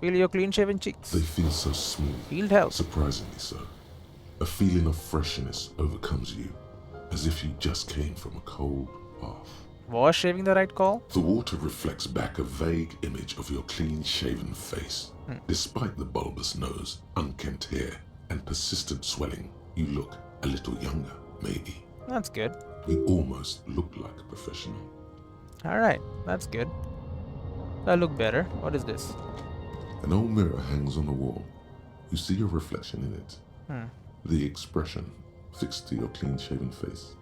Feel your clean-shaven cheeks.
They feel so smooth,
Field health.
surprisingly so. A feeling of freshness overcomes you, as if you just came from a cold bath.
Was shaving the right call?
The water reflects back a vague image of your clean-shaven face. Despite the bulbous nose, unkempt hair, and persistent swelling, you look a little younger, maybe.
That's good.
You almost look like a professional.
Alright, that's good. I look better. What is this?
An old mirror hangs on the wall. You see your reflection in it. The expression fixed to your clean-shaven face.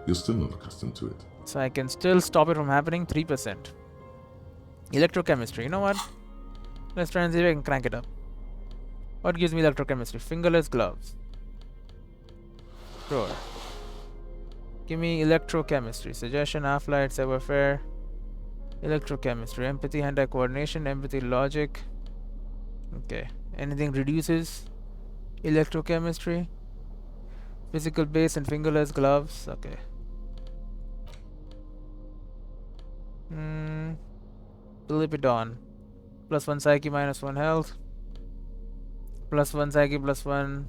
You're still not accustomed to it.
So I can still stop it from happening. 3%. Electrochemistry. You know what? Let's try and see if I can crank it up. What gives me electrochemistry? Fingerless gloves. Sure. Give me electrochemistry. Suggestion, half-light, savoir-faire. Electrochemistry. Empathy, hand-eye coordination, empathy, logic. Okay. Anything reduces electrochemistry. Physical base and fingerless gloves. Okay. Lipidon. +1 psyche, -1 health. +1 psyche, +1.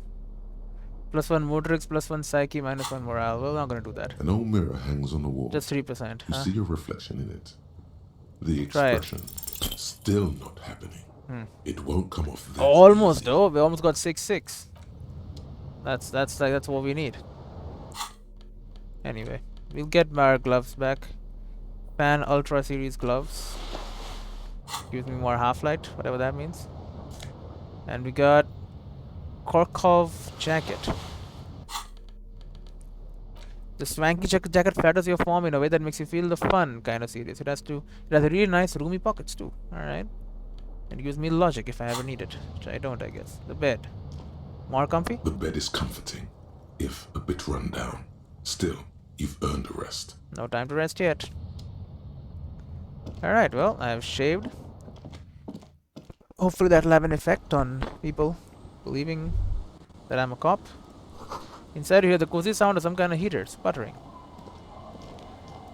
+1 motorics, +1 psyche, -1 morale. Well, I'm not gonna do that.
An old mirror hangs on the wall.
Just 3%.
You
Huh?
see your reflection in it. The
Try it.
expression still not happening. It won't come off that
Almost
easy.
though. We almost got 6-6. That's what we need. Anyway, we'll get our gloves back. Pan Ultra Series gloves. Gives me more half-light, whatever that means. And we got Korkov jacket. The swanky jacket flatters your form in a way that makes you feel the fun kind of serious. It has really nice roomy pockets too. Alright. And gives me logic if I ever need it. Which I don't, I guess. The bed. More comfy?
The bed is comforting, if a bit run down. Still, you've earned a rest.
No time to rest yet. Alright, well, I have shaved. Hopefully that'll have an effect on people believing that I'm a cop. Inside you hear the cozy sound of some kind of heater sputtering.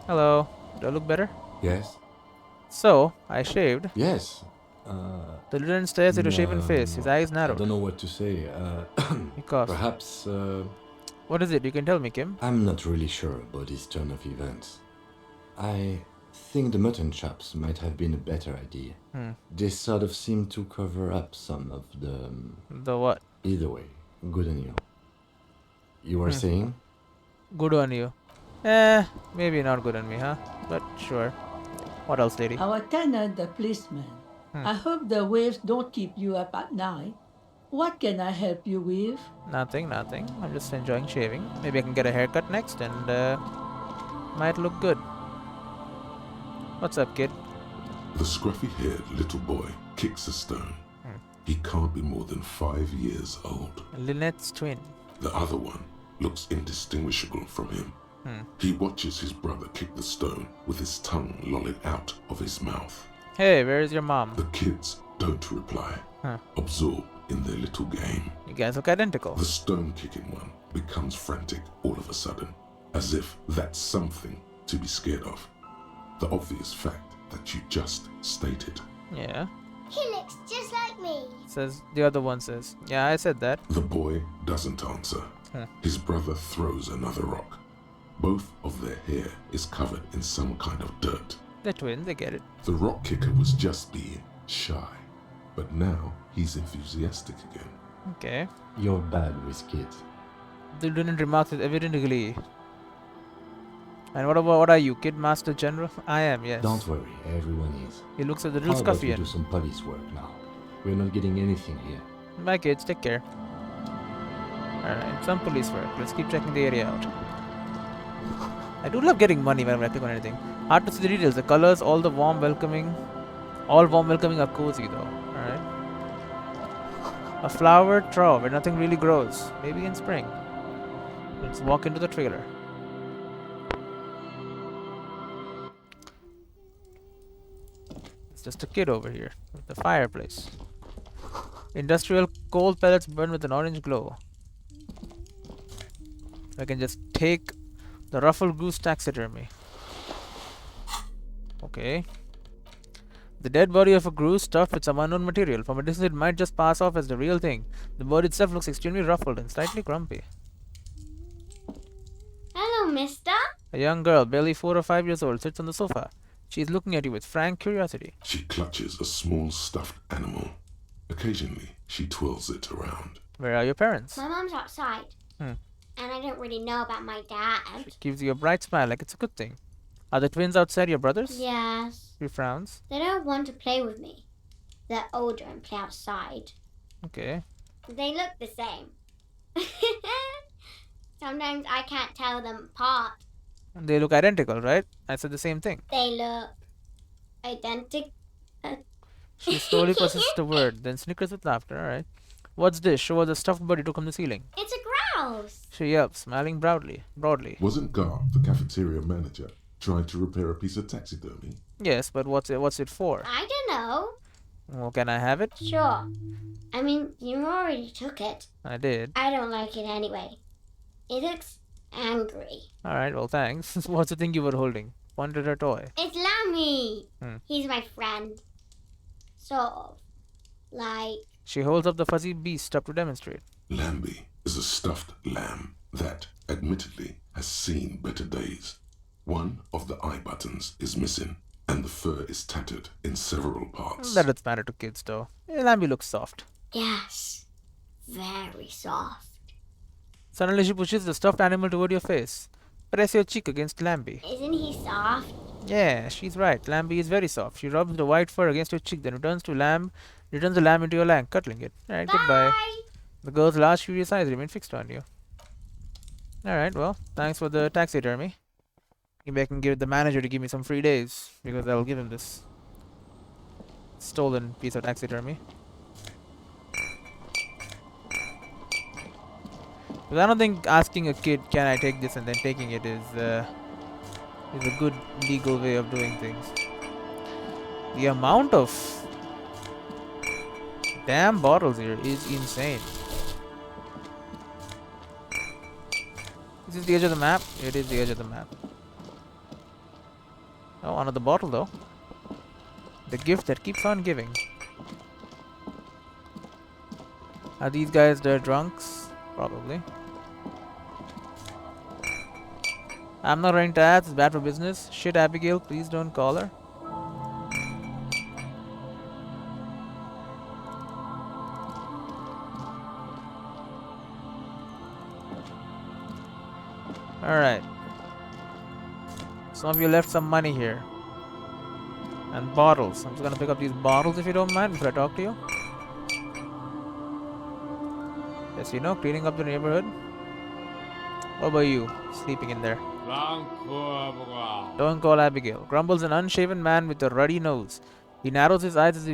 Hello. Do I look better?
Yes?
So, I shaved.
Yes.
The lieutenant stares at your shaven face. His eyes
I
narrowed.
don't know what to say.
He coughs.
Perhaps,
What is it? You can tell me, Kim.
I'm not really sure about this turn of events. I think the mutton chops might have been a better idea. They sort of seem to cover up some of the...
The what?
Either way, good on you. You were saying?
Good on you. Maybe not good on me, huh? But sure. What else, lady?
Our tenant, the policeman. I hope the waves don't keep you up at night. What can I help you with?
Nothing. I'm just enjoying shaving. Maybe I can get a haircut next and might look good. What's up, kid?
The scruffy-haired little boy kicks a stone. He can't be more than 5 years old.
Lynette's twin.
The other one looks indistinguishable from him. He watches his brother kick the stone with his tongue lolling out of his mouth.
Hey, where is your mom?
The kids don't reply, absorbed in their little game.
You guys look identical.
The stone-kicking one becomes frantic all of a sudden, as if that's something to be scared of. The obvious fact that you just stated.
Yeah.
He looks just like me.
Says the other one says. Yeah, I said that.
The boy doesn't answer. His brother throws another rock. Both of their hair is covered in some kind of dirt.
They're twins, they get it.
The rock kicker was just being shy, but now he's enthusiastic again.
Okay.
You're bad with kids.
The lieutenant remarks with evident glee. And what are you, Kid Master General? I am, yes.
Don't worry, everyone is.
He looks at the
How
real
about we
Scuffian.
do some police work now? We're not getting anything here.
Bye, kids. Take care. Alright, some police work. Let's keep checking the area out. I do love getting money whenever I click on anything. Hard to see the details. The colors, all warm welcoming are cozy though. Alright. A flower trough where nothing really grows. Maybe in spring. Let's walk into the trailer. It's just a kid over here with the fireplace. Industrial coal pellets burn with an orange glow. I can just take the ruffled goose taxidermy. Okay. The dead body of a goose stuffed with some unknown material. From a distance it might just pass off as the real thing. The bird itself looks extremely ruffled and slightly grumpy.
Hello, mister.
A young girl, barely 4 or 5 years old, sits on the sofa. She is looking at you with frank curiosity.
She clutches a small stuffed animal. Occasionally, she twirls it around.
Where are your parents?
My mom's outside. And I don't really know about my dad.
She gives you a bright smile like it's a good thing. Are the twins outside your brothers?
Yes.
She frowns.
They don't want to play with me. They're older and play outside.
Okay.
They look the same. Sometimes I can't tell them apart.
They look identical, right? I said the same thing.
They look identical.
She slowly persists the word, then snickers with laughter. Alright. What's this? Show her the stuffed bird you took from the ceiling.
It's a grouse.
She yelps, smiling broadly.
Wasn't Gar, the cafeteria manager, trying to repair a piece of taxidermy?
Yes, but what's it for?
I don't know.
Well, can I have it?
Sure. I mean, you already took it.
I did.
I don't like it anyway. It looks angry.
Alright, well thanks. What's the thing you were holding? Pointed at her toy.
It's Lammy.
Hmm.
He's my friend. Sort of. Like,
She holds up the fuzzy beast up to demonstrate.
Lambie is a stuffed lamb that, admittedly, has seen better days. One of the eye buttons is missing, and the fur is tattered in several parts.
That doesn't matter to kids though. Lambi looks soft.
yes. Very soft.
Suddenly she pushes the stuffed animal toward your face. Press your cheek against Lambi.
Isn't he soft?
Yeah, she's right. Lambie is very soft. She rubs the white fur against your cheek, then returns the lamb into your lap, cuddling it. Alright, goodbye.
Bye.
The girl's large, furious eyes remain fixed on you. Alright, well, thanks for the taxidermy. Maybe I can give the manager to give me some free days, because I'll give him this stolen piece of taxidermy. But I don't think asking a kid, can I take this, and then taking it is a good legal way of doing things. The amount of damn bottles here is insane. Is this the edge of the map? It is the edge of the map. Oh, another bottle though. The gift that keeps on giving. Are these guys the drunks? Probably. I'm not running to ads, it's bad for business. Shit, Abigail, please don't call her. Alright. Some of you left some money here. And bottles. I'm just gonna pick up these bottles if you don't mind before I talk to you. Yes, you know, cleaning up the neighborhood. What about you? Sleeping in there. Don't call Abigail. Grumbles an unshaven man with a ruddy nose. He narrows his eyes as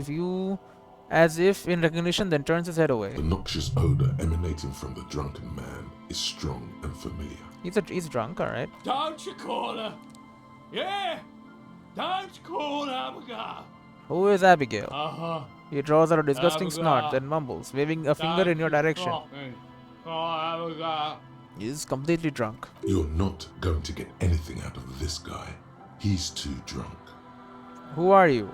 if in recognition, then turns his head away.
The noxious odor emanating from the drunken man is strong and familiar.
He's drunk, alright.
Don't you call her? Yeah! Don't call Abigail!
Who is Abigail?
Uh-huh.
He draws out a disgusting
Abigail.
snort, then mumbles, waving a finger in your direction.
Call Abigail.
He's completely drunk.
You're not going to get anything out of this guy. He's too drunk.
Who are you?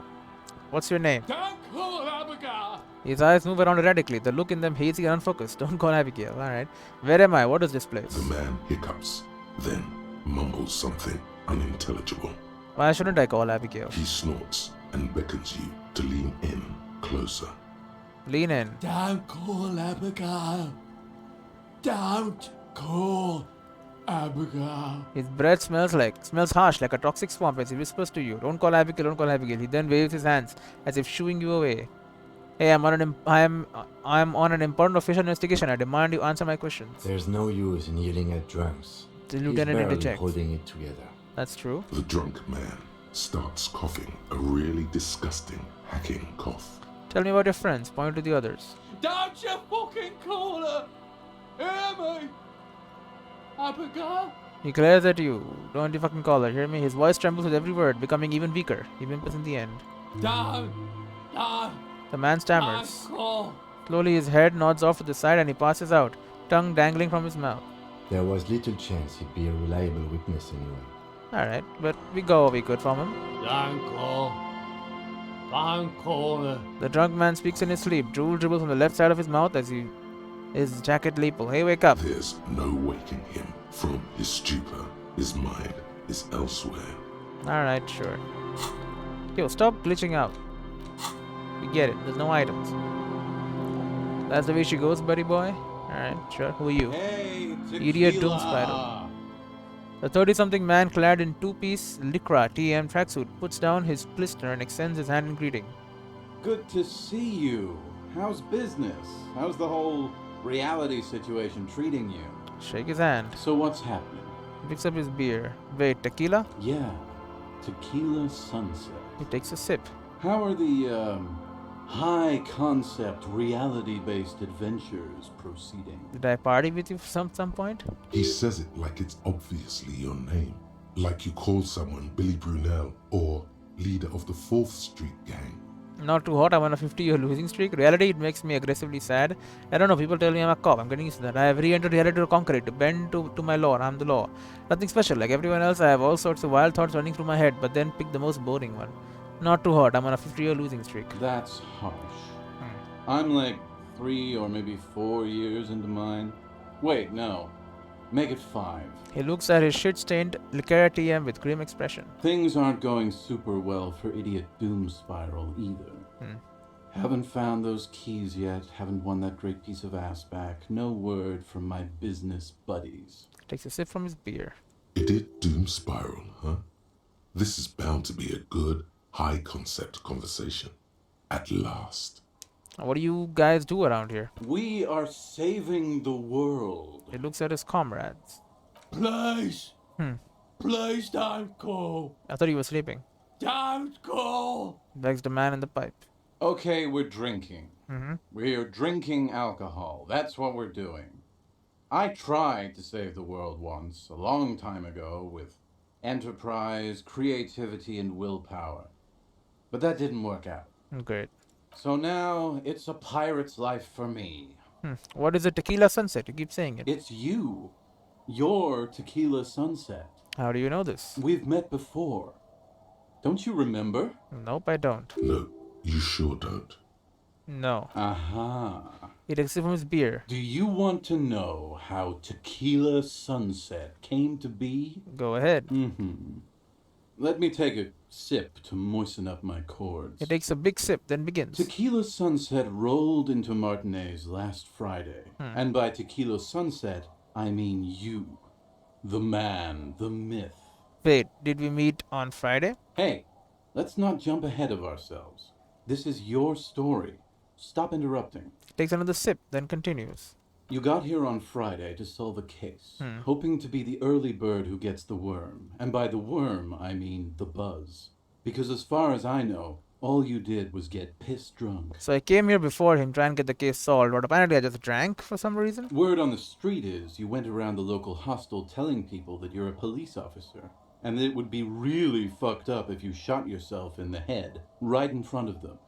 What's your name?
Don't call Abigail!
His eyes move around erratically, the look in them hazy and unfocused. Don't call Abigail, alright. Where am I? What is this place?
The man hiccups, then mumbles something unintelligible.
Why shouldn't I call Abigail?
He snorts and beckons you to lean in closer.
Lean in.
Don't call Abigail! Don't call Abigail!
His breath smells harsh like a toxic swamp as he whispers to you. Don't call Abigail, don't call Abigail. He then waves his hands as if shooing you away. Hey, I'm on an important official investigation. I demand you answer my questions.
There's no use in yelling at drunks.
The
He's
lieutenant
barely
interjects.
holding it together.
That's true.
The drunk man starts coughing, a really disgusting, hacking cough.
Tell me about your friends. Point to the others.
Don't you fucking call her! Hear me! Abigail?
He glares at you. Don't you fucking call her. Hear me? His voice trembles with every word, becoming even weaker. He whimpers in the end.
Don't!
The man stammers.
Don't call!
Slowly his head nods off to the side and he passes out, tongue dangling from his mouth.
There was little chance he'd be a reliable witness anyway.
Alright, but we got what we could from him.
Don't call! Don't call her!
The drunk man speaks in his sleep. Drool dribbles from the left side of his mouth as his jacket lapel. Hey, wake up.
There's no waking him from his stupor. His mind is elsewhere.
Alright, sure. Yo, stop glitching out. We get it. There's no items. That's the way she goes, buddy boy. Alright, sure. Who are you?
Hey,
Idiot Doom Spiral. The 30-something man clad in two-piece Lycra TM tracksuit puts down his blister and extends his hand in greeting.
Good to see you. How's business? How's the whole reality situation treating you?
Shake his hand.
So what's happening?
He picks up his beer. Wait, tequila?
Yeah, Tequila Sunset.
He takes a sip.
How are the, high concept reality based adventures proceeding?
Did I party with you some point?
He says it like it's obviously your name. Like you call someone Billy Brunel or leader of the 4th Street gang.
Not too hot. I'm on a 50-year losing streak. Reality, it makes me aggressively sad. I don't know. People tell me I'm a cop. I'm getting used to that. I have re-entered reality to conquer it, to bend to my law. I'm the law. Nothing special. Like everyone else, I have all sorts of wild thoughts running through my head, but then pick the most boring one. Not too hot. I'm on a 50-year losing streak.
That's harsh. I'm like 3 or maybe 4 years into mine. Wait, no. Make it 5.
He looks at his shit-stained Lycara TM with grim expression.
Things aren't going super well for Idiot Doom Spiral either. Haven't found those keys yet, haven't won that great piece of ass back. No word from my business buddies.
Takes a sip from his beer.
Idiot Doom Spiral, huh? This is bound to be a good, high-concept conversation. At last.
What do you guys do around here?
We are saving the world.
He looks at his comrades.
Please. Please don't go.
I thought he was sleeping.
Don't go.
Begs the man in the pipe.
Okay, we're drinking. We're drinking alcohol. That's what we're doing. I tried to save the world once, a long time ago, with enterprise, creativity, and willpower. But that didn't work out.
Great.
So now, it's a pirate's life for me.
What is a tequila sunset? You keep saying it.
It's you. Your tequila sunset.
How do you know this?
We've met before. Don't you remember?
Nope, I don't.
No, you sure don't.
No.
Aha.
He takes it from his beer.
Do you want to know how tequila sunset came to be?
Go ahead.
Let me take a sip to moisten up my cords.
He takes a big sip, then begins.
Tequila sunset rolled into Martinez last Friday. And by tequila sunset, I mean you. The man, the myth.
Wait, did we meet on Friday?
Hey, let's not jump ahead of ourselves. This is your story. Stop interrupting.
He takes another sip, then continues.
You got here on Friday to solve a case, hoping to be the early bird who gets the worm. And by the worm, I mean the buzz. Because as far as I know, all you did was get pissed drunk.
So I came here before him trying to get the case solved, but apparently I just drank for some reason.
Word on the street is you went around the local hostel telling people that you're a police officer. And that it would be really fucked up if you shot yourself in the head, right in front of them.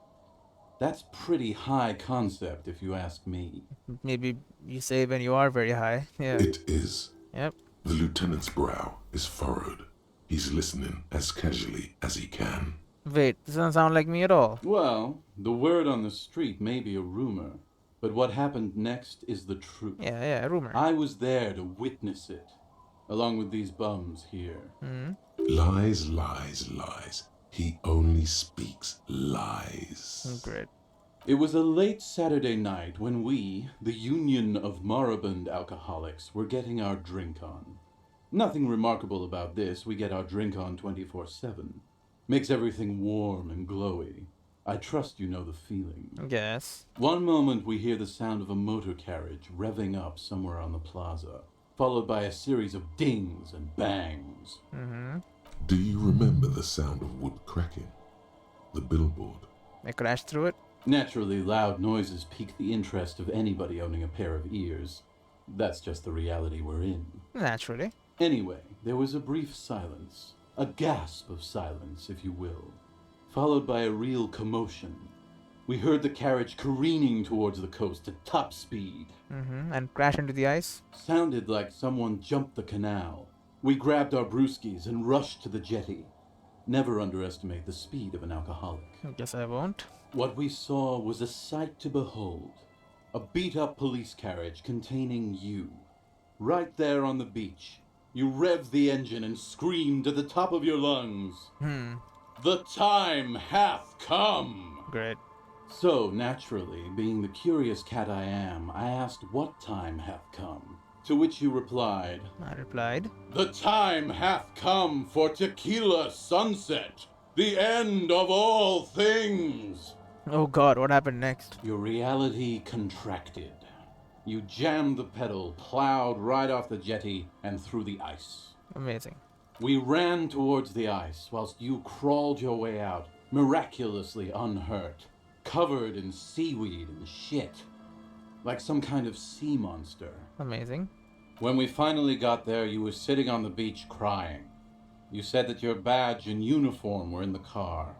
That's pretty high concept, if you ask me.
Maybe you say when you are very high. Yeah.
It is.
Yep.
The lieutenant's brow is furrowed. He's listening as casually as he can.
Wait, this doesn't sound like me at all.
Well, the word on the street may be a rumor, but what happened next is the truth.
Yeah, rumor.
I was there to witness it, along with these bums here.
Lies, lies, lies. He only speaks lies.
Great.
It was a late Saturday night when we, the Union of Moribund Alcoholics, were getting our drink on. Nothing remarkable about this. We get our drink on 24/7. Makes everything warm and glowy. I trust you know the feeling.
Yes.
One moment we hear the sound of a motor carriage revving up somewhere on the plaza, followed by a series of dings and bangs.
Do you remember the sound of wood cracking? The billboard.
I crashed through it.
Naturally, loud noises pique the interest of anybody owning a pair of ears. That's just the reality we're in.
Naturally.
Anyway, there was a brief silence. A gasp of silence, if you will. Followed by a real commotion. We heard the carriage careening towards the coast at top speed.
And crash into the ice.
Sounded like someone jumped the canal. We grabbed our brewskis and rushed to the jetty. Never underestimate the speed of an alcoholic.
Guess I won't.
What we saw was a sight to behold. A beat-up police carriage containing you. Right there on the beach. You revved the engine and screamed at the top of your lungs. The time hath come!
Great.
So, naturally, being the curious cat I am, I asked what time hath come. To which you replied,
I replied.
The time hath come for tequila sunset, the end of all things.
Oh god, what happened next?
Your reality contracted. You jammed the pedal, plowed right off the jetty, and through the ice.
Amazing.
We ran towards the ice, whilst you crawled your way out, miraculously unhurt, covered in seaweed and shit, like some kind of sea monster.
Amazing.
When we finally got there, you were sitting on the beach crying. You said that your badge and uniform were in the car.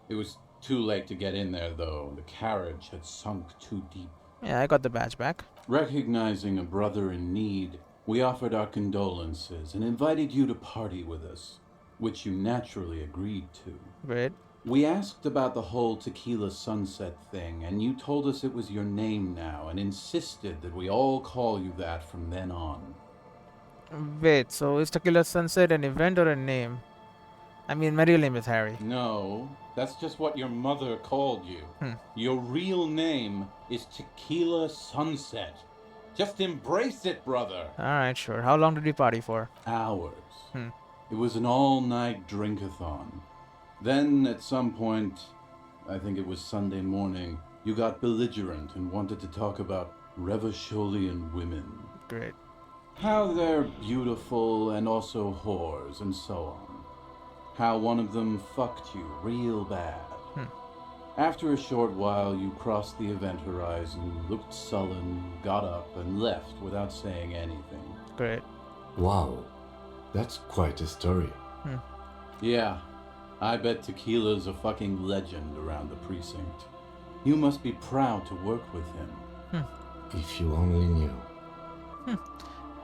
It was too late to get in there, though. The carriage had sunk too deep.
Yeah, I got the badge back.
Recognizing a brother in need, we offered our condolences and invited you to party with us, which you naturally agreed to.
Great.
We asked about the whole tequila sunset thing, and you told us it was your name now and insisted that we all call you that from then on.
Wait, so is Tequila Sunset an event or a name? I mean, my real name is Harry.
No, that's just what your mother called you. Your real name is Tequila Sunset. Just embrace it, brother.
Alright, sure. How long did we party for?
Hours. It was an all-night drink-a-thon. Then, at some point, I think it was Sunday morning, you got belligerent and wanted to talk about Revacholian women.
Great.
How they're beautiful and also whores and so on. How one of them fucked you real bad. After a short while, you crossed the event horizon, looked sullen, got up, and left without saying anything.
Great.
Wow, that's quite a story.
Yeah, I bet Tequila's a fucking legend around the precinct. You must be proud to work with him.
If you only knew.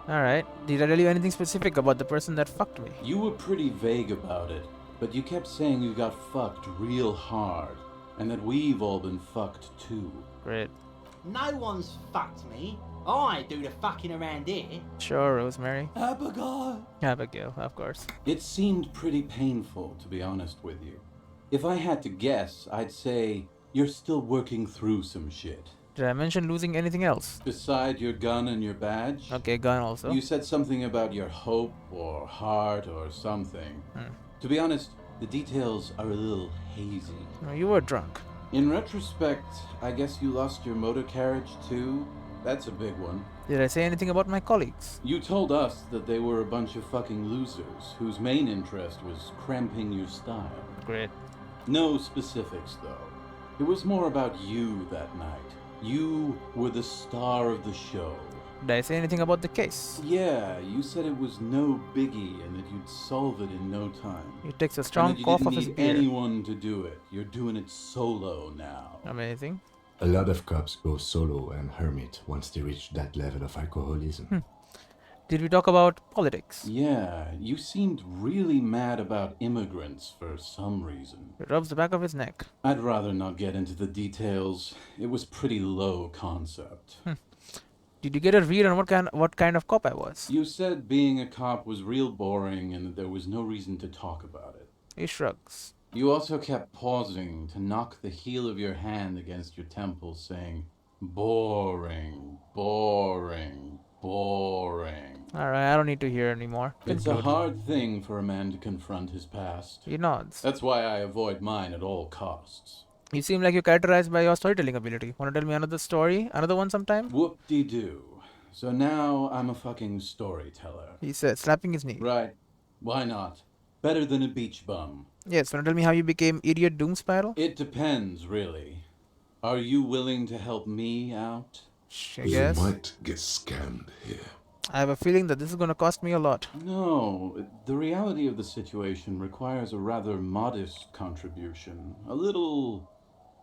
Alright. Did I tell you anything specific about the person that fucked me?
You were pretty vague about it, but you kept saying you got fucked real hard, and that we've all been fucked too.
Great.
No one's fucked me. I do the fucking around here.
Sure, Rosemary.
Abigail.
Abigail, of course.
It seemed pretty painful, to be honest with you. If I had to guess, I'd say you're still working through some shit.
Did I mention losing anything else?
Beside your gun and your badge?
Okay, gun also.
You said something about your hope or heart or something. To be honest, the details are a little hazy.
No, you were drunk.
In retrospect, I guess you lost your motor carriage too? That's a big one.
Did I say anything about my colleagues?
You told us that they were a bunch of fucking losers whose main interest was cramping your style.
Great.
No specifics, though. It was more about you that night. You were the star of the show.
Did I say anything about the case?
Yeah, you said it was no biggie and that you'd solve it in no time.
He takes a
And
strong
that you
cough
didn't
of his
need
beer.
anyone to do it. You're doing it solo now.
Amazing.
A lot of cops go solo and hermit once they reach that level of alcoholism.
Did we talk about politics?
Yeah, you seemed really mad about immigrants for some reason.
He rubs the back of his neck.
I'd rather not get into the details. It was pretty low concept.
Did you get a read on what kind of cop I was?
You said being a cop was real boring and that there was no reason to talk about it.
He shrugs.
You also kept pausing to knock the heel of your hand against your temple, saying, boring, boring, boring.
Alright, I don't need to hear anymore.
It's a
Conclude.
hard thing for a man to confront his past.
He nods.
That's why I avoid mine at all costs.
You seem like you're characterized by your storytelling ability. Wanna tell me another story? Another one sometime?
Whoop-de-doo. So now I'm a fucking storyteller.
He said, slapping his knee.
Right. Why not? Better than a beach bum.
Yes, wanna tell me how you became Idiot Doom Spiral?
It depends, really. Are you willing to help me out?
I
You
guess.
might get scammed here.
I have a feeling that this is gonna cost me a lot.
No, the reality of the situation requires a rather modest contribution. A little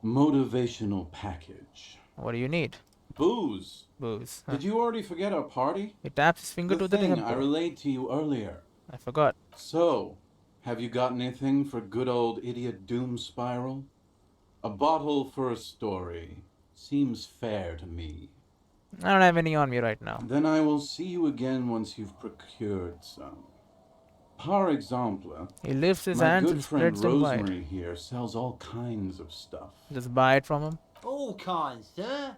motivational package.
What do you need?
Booze.
Booze.
Did you already forget our party?
He taps his finger
The
to the
thing I
temple.
relayed to you earlier.
I forgot.
So, have you got anything for good old Idiot Doom Spiral? A bottle for a story. Seems fair to me.
I don't have any on me right now.
Then I will see you again once you've procured some. Par exemple,
He lifts his
my
hands
good
and
friend
spreads them wide.
Rosemary here sells all kinds of stuff.
Just buy it from him.
All kinds, sir.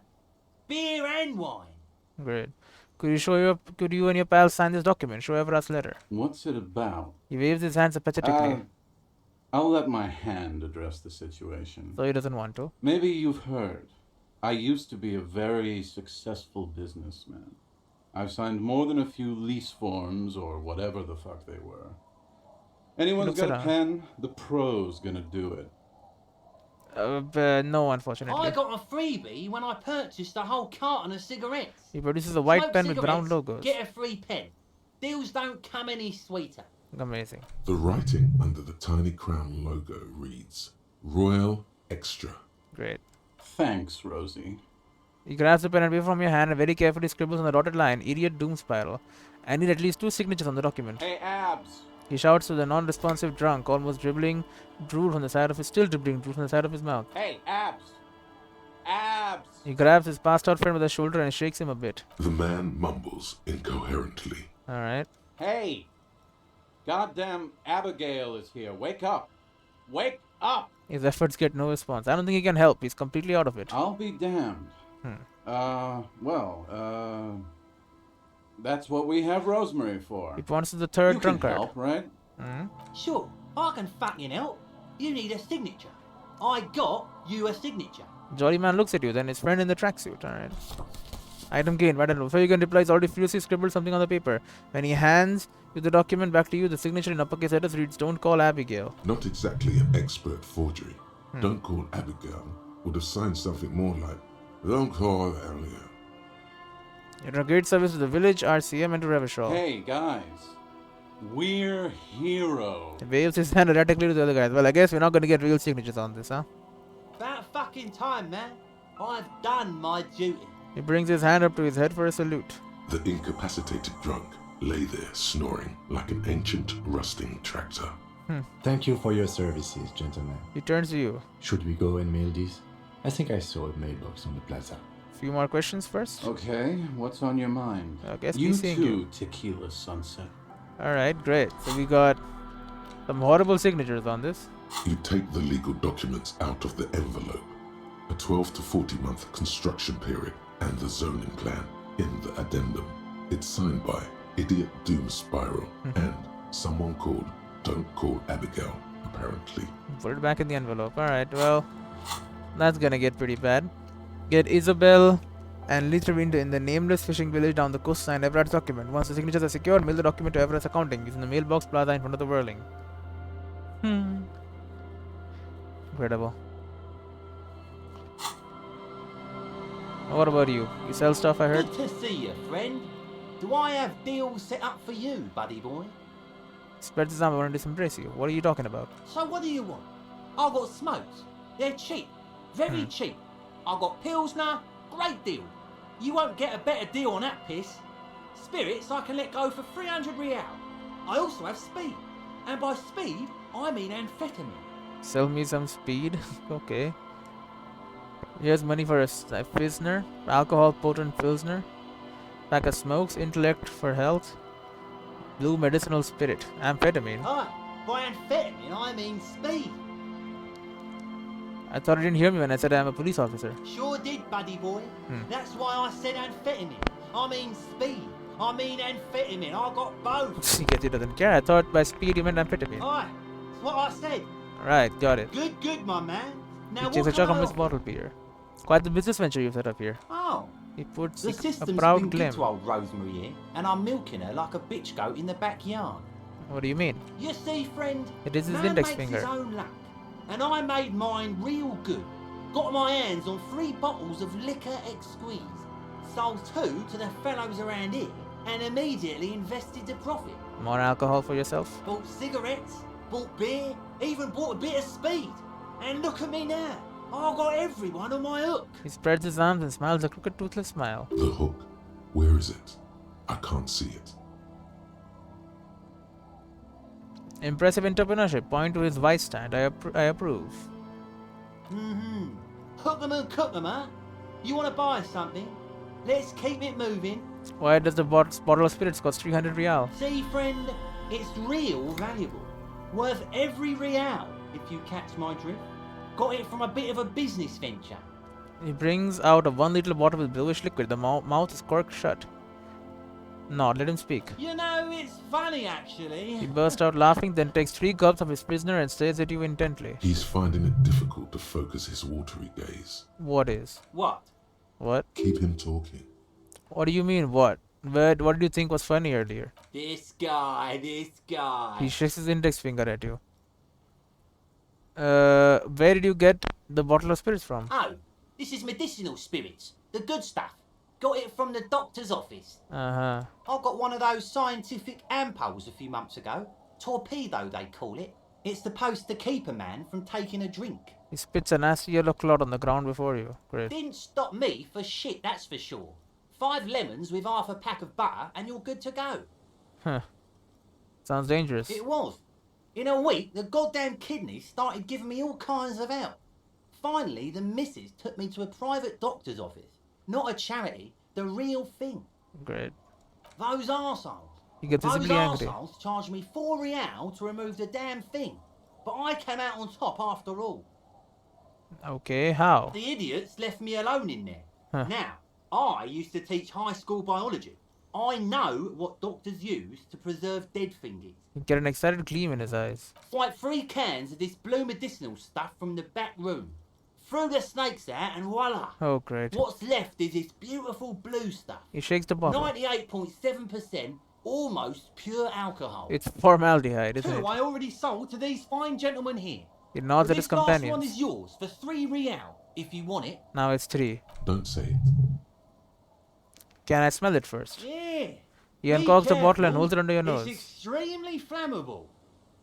Beer and wine.
Great. Could you and your pal sign this document? Show Everard's letter.
What's it about?
He waves his hands apathetically.
I'll let my hand address the situation.
So he doesn't want to.
Maybe you've heard. I used to be a very successful businessman. I've signed more than a few lease forms or whatever the fuck they were. Anyone's
Looks
got a
around.
pen? The pro's gonna do it.
No, unfortunately.
I got a freebie when I purchased a whole carton of cigarettes.
He produces a white
Smoke
pen with brown
cigarettes,
logos.
Get a free pen. Deals don't come any sweeter.
Amazing.
The writing under the tiny crown logo reads, Royal Extra.
Great.
Thanks, Rosie.
He grabs the pen away from your hand and very carefully scribbles on the dotted line, Idiot Doom Spiral. I need at least 2 signatures on the document.
Hey, Abs!
He shouts to the non-responsive drunk, almost dribbling drool from the side of his mouth.
Hey, Abs! Abs!
He grabs his passed out friend by the shoulder and shakes him a bit.
The man mumbles incoherently.
Alright.
Hey! Goddamn Abigail is here. Wake up! Wake up!
His efforts get no response. I don't think he can help. He's completely out of it.
I'll be damned. That's what we have Rosemary for.
He points to the third
You can
drunkard.
help, right?
Sure, I can fucking help. You need a signature. I got you a signature.
Jolly man looks at you, then his friend in the tracksuit. Alright. Item gained, I don't know. So you can reply, already furiously scribbled something on the paper. When he hands you the document back to you, the signature in uppercase letters reads, "Don't call Abigail."
Not exactly an expert forgery. Don't call Abigail would have signed something more like, don't call Abigail.
Interrogate service to the village, RCM, and to Revachol.
Hey, guys. We're heroes.
He waves his hand erratically to the other guys. Well, I guess we're not going to get real signatures on this, huh?
About fucking time, man. I've done my duty.
He brings his hand up to his head for a salute.
The incapacitated drunk lay there snoring like an ancient rusting tractor.
Thank you for your services, gentlemen.
He turns to you.
Should we go and mail these? I think I saw a mailbox on the plaza.
Few more questions first.
Okay, what's on your mind?
I guess
You
we're seeing
too,
you.
Tequila Sunset.
Alright, great. So we got some horrible signatures on this.
You take the legal documents out of the envelope. A 12 to 40 month construction period and the zoning plan in the addendum. It's signed by Idiot Doom Spiral and someone called Don't Call Abigail, apparently.
Put it back in the envelope. Alright, well, that's gonna get pretty bad. Get Isabel and Litvinda in the nameless fishing village down the coast, sign Everard's document. Once the signatures are secured, mail the document to Everard's accounting using the mailbox plaza in front of the whirling. Incredible. What about you? You sell stuff, I heard?
Good to see you, friend. Do I have deals set up for you, buddy boy?
Spreads his arm around to embrace you. What are you talking about?
So what do you want? I've got smokes. They're cheap. Very cheap. I've got Pilsner. Great deal. You won't get a better deal on that piss. Spirits I can let go for 300 real. I also have speed. And by speed, I mean amphetamine.
Sell me some speed. Okay. Here's money for a Pilsner. Alcohol potent Pilsner. Pack of smokes. Intellect for health. Blue medicinal spirit. Amphetamine.
Alright, by amphetamine I mean speed.
I thought you didn't hear me when I said I'm a police officer.
Sure did, buddy boy. That's why I said amphetamine. I mean speed. I mean amphetamine. I got both.
He gets it, doesn't care. I thought by speed you meant amphetamine.
Alright, that's what I said.
Right, got it.
Good, my man. Now
He
what
takes a
can
chuck
I
on his
offer?
bottle beer. Quite the business venture you've set up here.
Oh,
He puts
the
a
system's
proud
been
glim.
good to old Rosemary here, and I'm milking her like a bitch goat in the backyard.
What do you mean?
You see, friend,
It is his
man
index
makes
finger.
his own luck, and I made mine real good. Got my hands on 3 bottles of liquor exquise, sold 2 to the fellows around here, and immediately invested the profit.
More alcohol for yourself?
Bought cigarettes, bought beer, even bought a bit of speed. And look at me now. I've got everyone on my hook.
He spreads his arms and smiles a crooked, toothless smile.
The hook, where is it? I can't see it.
Impressive entrepreneurship. Point to his vice stand. I approve.
Hook 'em and cook 'em, huh? You want to buy something? Let's keep it moving.
Why does the bottle of spirits cost 300 real?
See, friend, it's real valuable. Worth every real, if you catch my drift. Got it from a bit of a business venture.
He brings out a 1 liter bottle with bluish liquid. The mouth is corked shut. Nod, let him speak.
You know, it's funny actually.
He bursts out laughing, then takes 3 gulps of his prisoner and stares at you intently.
He's finding it difficult to focus his watery gaze.
What is?
What?
What?
Keep him talking.
What do you mean, what? What did you think was funny earlier?
This guy.
He shakes his index finger at you. Where did you get the bottle of spirits from?
Oh, this is medicinal spirits. The good stuff. Got it from the doctor's office.
Uh-huh.
I got one of those scientific ampoules a few months ago. Torpedo, they call it. It's supposed to keep a man from taking a drink.
He spits a nasty yellow clot on the ground before you. Great.
Didn't stop me for shit, that's for sure. 5 lemons with half a pack of butter and you're good to go.
Huh. Sounds dangerous.
It was. In a week, the goddamn kidneys started giving me all kinds of help. Finally, the missus took me to a private doctor's office. Not a charity, the real thing.
Great.
Those arseholes.
He gets
Those
visibly angry.
arseholes charged me 4 real to remove the damn thing. But I came out on top after all.
Okay, how?
The idiots left me alone in there.
Huh.
Now, I used to teach high school biology. I know what doctors use to preserve dead thingies.
You get an excited gleam in his eyes.
It's like 3 cans of this blue medicinal stuff from the back room. Threw the snakes out and voila.
Oh, great.
What's left is this beautiful blue stuff.
He shakes the bottle.
98.7% almost pure alcohol.
It's formaldehyde, isn't
2
it?
I already sold to these fine gentlemen here.
He nods at his
This last one
companions.
is yours for 3 real if you want it.
Now it's 3.
Don't say it.
Can I smell it first?
Yeah.
He
Be
uncorks the bottle and
careful,
holds it under your nose.
It's extremely flammable.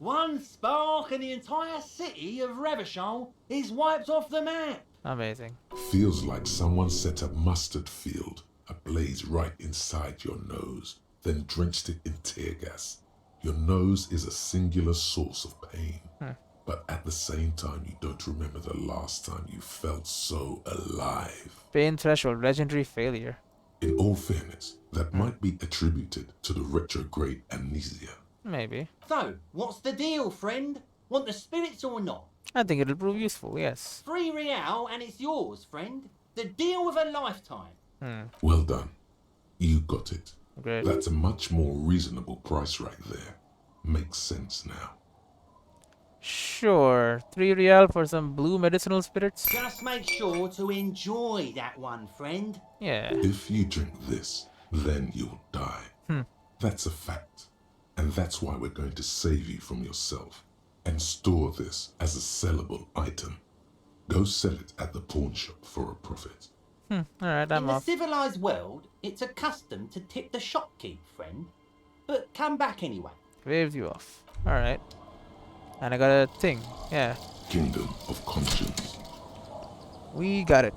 One spark and the entire city of Revachol is wiped off the map.
Amazing.
Feels like someone set a mustard field ablaze right inside your nose, then drenched it in tear gas. Your nose is a singular source of pain. But at the same time, you don't remember the last time you felt so alive.
Pain threshold, legendary failure.
In all fairness, that might be attributed to the retrograde amnesia.
Maybe.
So, what's the deal, friend? Want the spirits or not?
I think it'll prove useful, yes.
3 real and it's yours, friend. The deal of a lifetime.
Well done. You got it.
Great.
That's a much more reasonable price right there. Makes sense now.
Sure. 3 real for some blue medicinal spirits?
Just make sure to enjoy that one, friend.
Yeah.
If you drink this, then you'll die. That's a fact. And that's why we're going to save you from yourself and store this as a sellable item. Go sell it at the pawn shop for a profit.
Alright,
In
I'm
the
off.
civilized world, it's a custom to tip the shopkeep, friend. But come back anyway.
Waves you off. Alright. And I got a thing. Yeah.
Kingdom of Conscience.
We got it.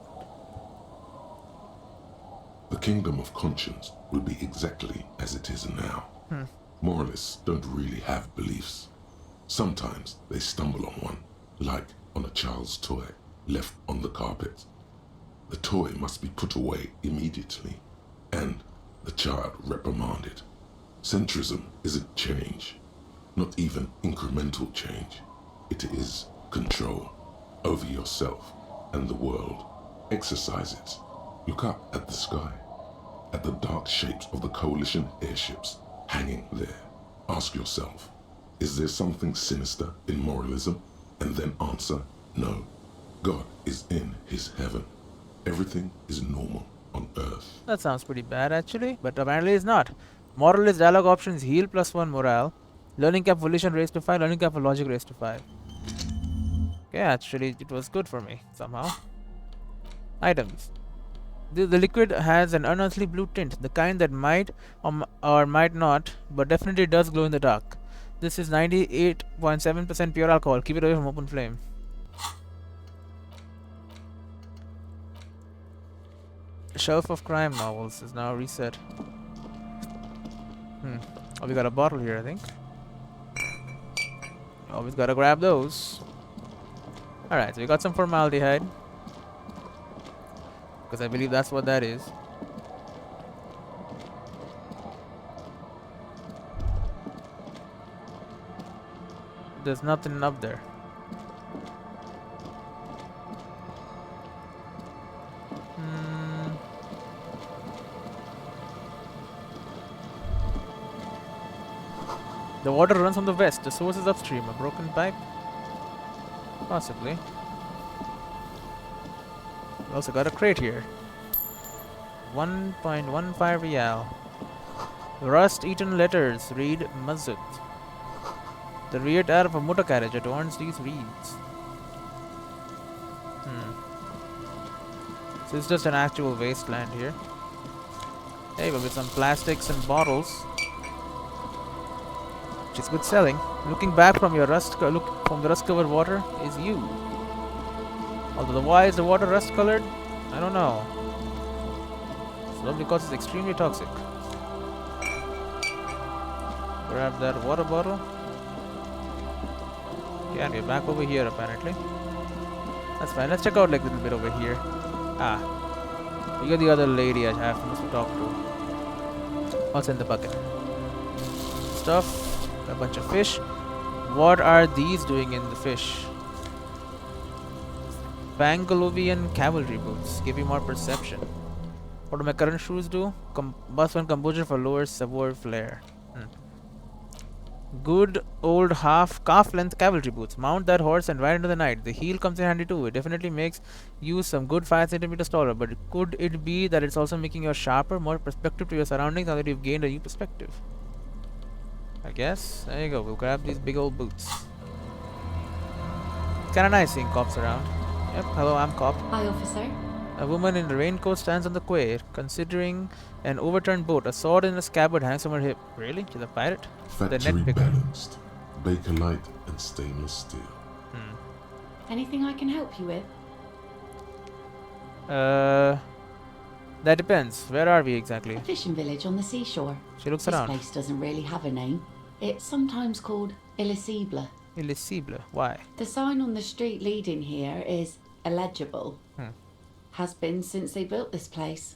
The Kingdom of Conscience will be exactly as it is now. Moralists don't really have beliefs. Sometimes they stumble on one, like on a child's toy left on the carpet. The toy must be put away immediately, and the child reprimanded. Centrism isn't change, not even incremental change. It is control over yourself and the world. Exercise it. Look up at the sky, at the dark shapes of the coalition airships hanging there. Ask yourself, is there something sinister in moralism? And then answer, no. God is in his heaven. Everything is normal on earth.
That sounds pretty bad actually, but apparently it's not. Moralist dialogue options heal +1 morale. Learning cap volition raised to 5, learning cap for logic raised to 5. Okay, actually it was good for me somehow. Items. The liquid has an unearthly blue tint, the kind that might or might not, but definitely does glow in the dark. This is 98.7% pure alcohol. Keep it away from open flame. Shelf of crime novels is now reset. Oh, we got a bottle here, I think. Always gotta grab those. Alright, so we got some formaldehyde. Because I believe that's what that is. There's nothing up there. The water runs from the west. The source is upstream. A broken pipe? Possibly. We also got a crate here. 1.15 real. Rust-eaten letters read Mazut. The rear tire of a motor carriage adorns these reeds. So it's just an actual wasteland here. Hey, but with some plastics and bottles, which is good selling. Looking back from your look from the rust-covered water is you. Although why is the water rust-colored? I don't know. Probably because it's extremely toxic. Grab that water bottle. Yeah, and we're back over here apparently. That's fine. Let's check out like a little bit over here. You're the other lady I have to talk to. What's in the bucket? Stuff. A bunch of fish. What are these doing in the fish? Pangolovian cavalry boots. Give you more perception. What do my current shoes do? Bus one composure for lower savoir flare. Good old calf length cavalry boots. Mount that horse and ride into the night. The heel comes in handy too. It definitely makes you some good 5 centimeters taller. But could it be that it's also making you sharper, more perspective to your surroundings now that you've gained a new perspective? I guess. There you go. We'll grab these big old boots. It's kinda nice seeing cops around. Yep. Hello, I'm cop.
Hi, officer.
A woman in a raincoat stands on the quay, considering an overturned boat. A sword in a scabbard hangs from her hip. Really? She's a pirate? The
Factory
net picker.
balanced. Bakelite and stainless steel.
Anything I can help you with?
That depends. Where are we exactly?
A fishing village on the seashore.
She looks
This
around.
place doesn't really have a name. It's sometimes called Elysium.
Elysium. Why?
The sign on the street leading here is illegible. Has been since they built this place.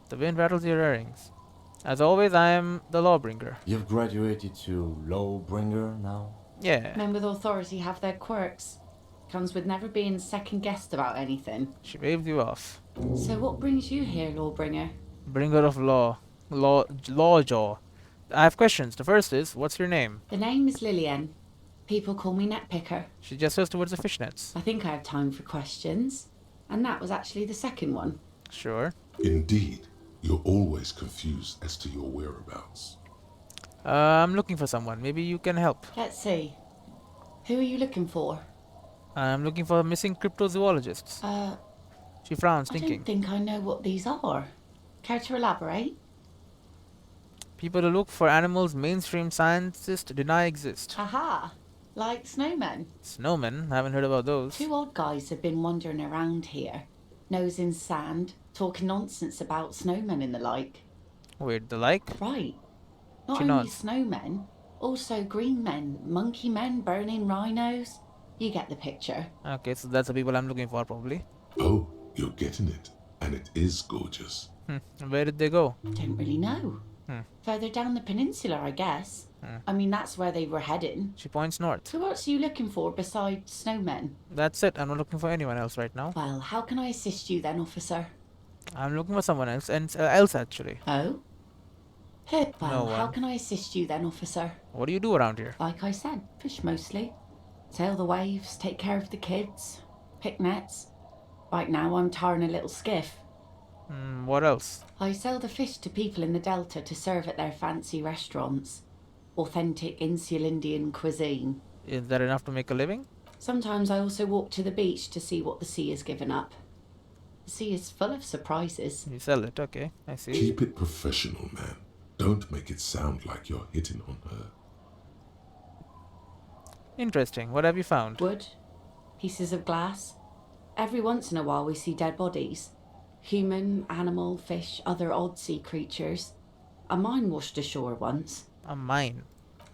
The wind rattles your earrings. As always, I am the lawbringer.
You've graduated to Lawbringer now?
Yeah.
Men with authority have their quirks. Comes with never being second guessed about anything.
She waves you off.
So what brings you here, Lawbringer?
Bringer of law. Lawjaw. I have questions. The first is, what's your name?
The name is Lillian. People call me Netpicker.
She gestures towards the fishnets.
I think I have time for questions. And that was actually the second one.
Sure.
Indeed, you're always confused as to your whereabouts.
I'm looking for someone. Maybe you can help.
Let's see. Who are you looking for?
I'm looking for missing cryptozoologists. She frowns,
I
thinking.
don't think I know what these are. Care to elaborate?
People who look for animals mainstream scientists deny exist.
Haha. Like snowmen.
Snowmen? Haven't heard about those.
Two odd guys have been wandering around here. Nose in sand, talking nonsense about snowmen and the like.
Wait, the like?
Right. Not
She
only
nods.
snowmen, also green men, monkey men burning rhinos. You get the picture.
Okay, so that's the people I'm looking for, probably.
Oh, you're getting it. And it is gorgeous.
Where did they go?
Don't really know. Further down the peninsula, I guess. I mean, that's where they were heading.
She points north.
So what's you looking for besides snowmen?
That's it. I'm not looking for anyone else right now.
Well, how can I assist you then, officer?
I'm looking for someone else, and else actually.
Oh? Well,
No
how
one.
can I assist you then, officer?
What do you do around here?
Like I said, fish mostly. Sail the waves, take care of the kids, pick nets. Right now I'm tarring a little skiff.
What else?
I sell the fish to people in the Delta to serve at their fancy restaurants. Authentic Insulindian cuisine.
Is that enough to make a living?
Sometimes I also walk to the beach to see what the sea has given up. The sea is full of surprises.
You sell it, okay. I see.
Keep it professional, man. Don't make it sound like you're hitting on her.
Interesting. What have you found?
Wood, pieces of glass. Every once in a while we see dead bodies. Human, animal, fish, other odd sea creatures. A mine washed ashore once.
A mine.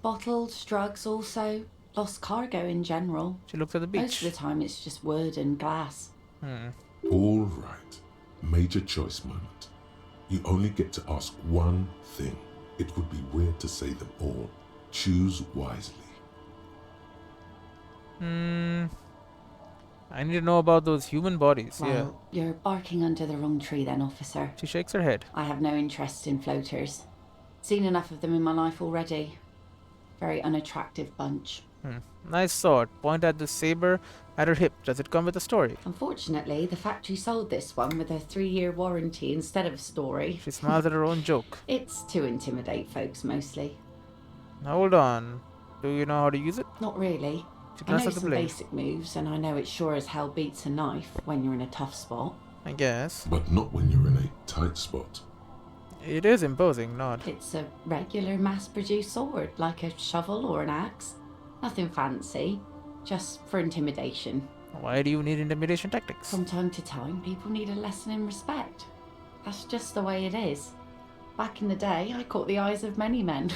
Bottles, drugs also. Lost cargo in general.
She looks at the
Most
beach.
of the time it's just wood and glass.
All right. Major choice moment. You only get to ask one thing. It would be weird to say them all. Choose wisely.
I need to know about those human bodies.
Well, you're barking under the wrong tree then, officer.
Yeah. She shakes her head.
I have no interest in floaters. Seen enough of them in my life already. Very unattractive bunch.
Nice sword. Point at the saber at her hip. Does it come with a story?
Unfortunately, the factory sold this one with a 3-year warranty instead of a story.
She smiles at her own joke.
It's to intimidate folks mostly.
Hold on. Do you know how to use it?
Not really.
She
I know
glances at the
some
blade.
basic moves, and I know it sure as hell beats a knife when you're in a tough spot.
I guess.
But not when you're in a tight spot.
It is imposing, not.
It's a regular mass-produced sword, like a shovel or an axe. Nothing fancy, just for intimidation.
Why do you need intimidation tactics?
From time to time, people need a lesson in respect. That's just the way it is. Back in the day, I caught the eyes of many men.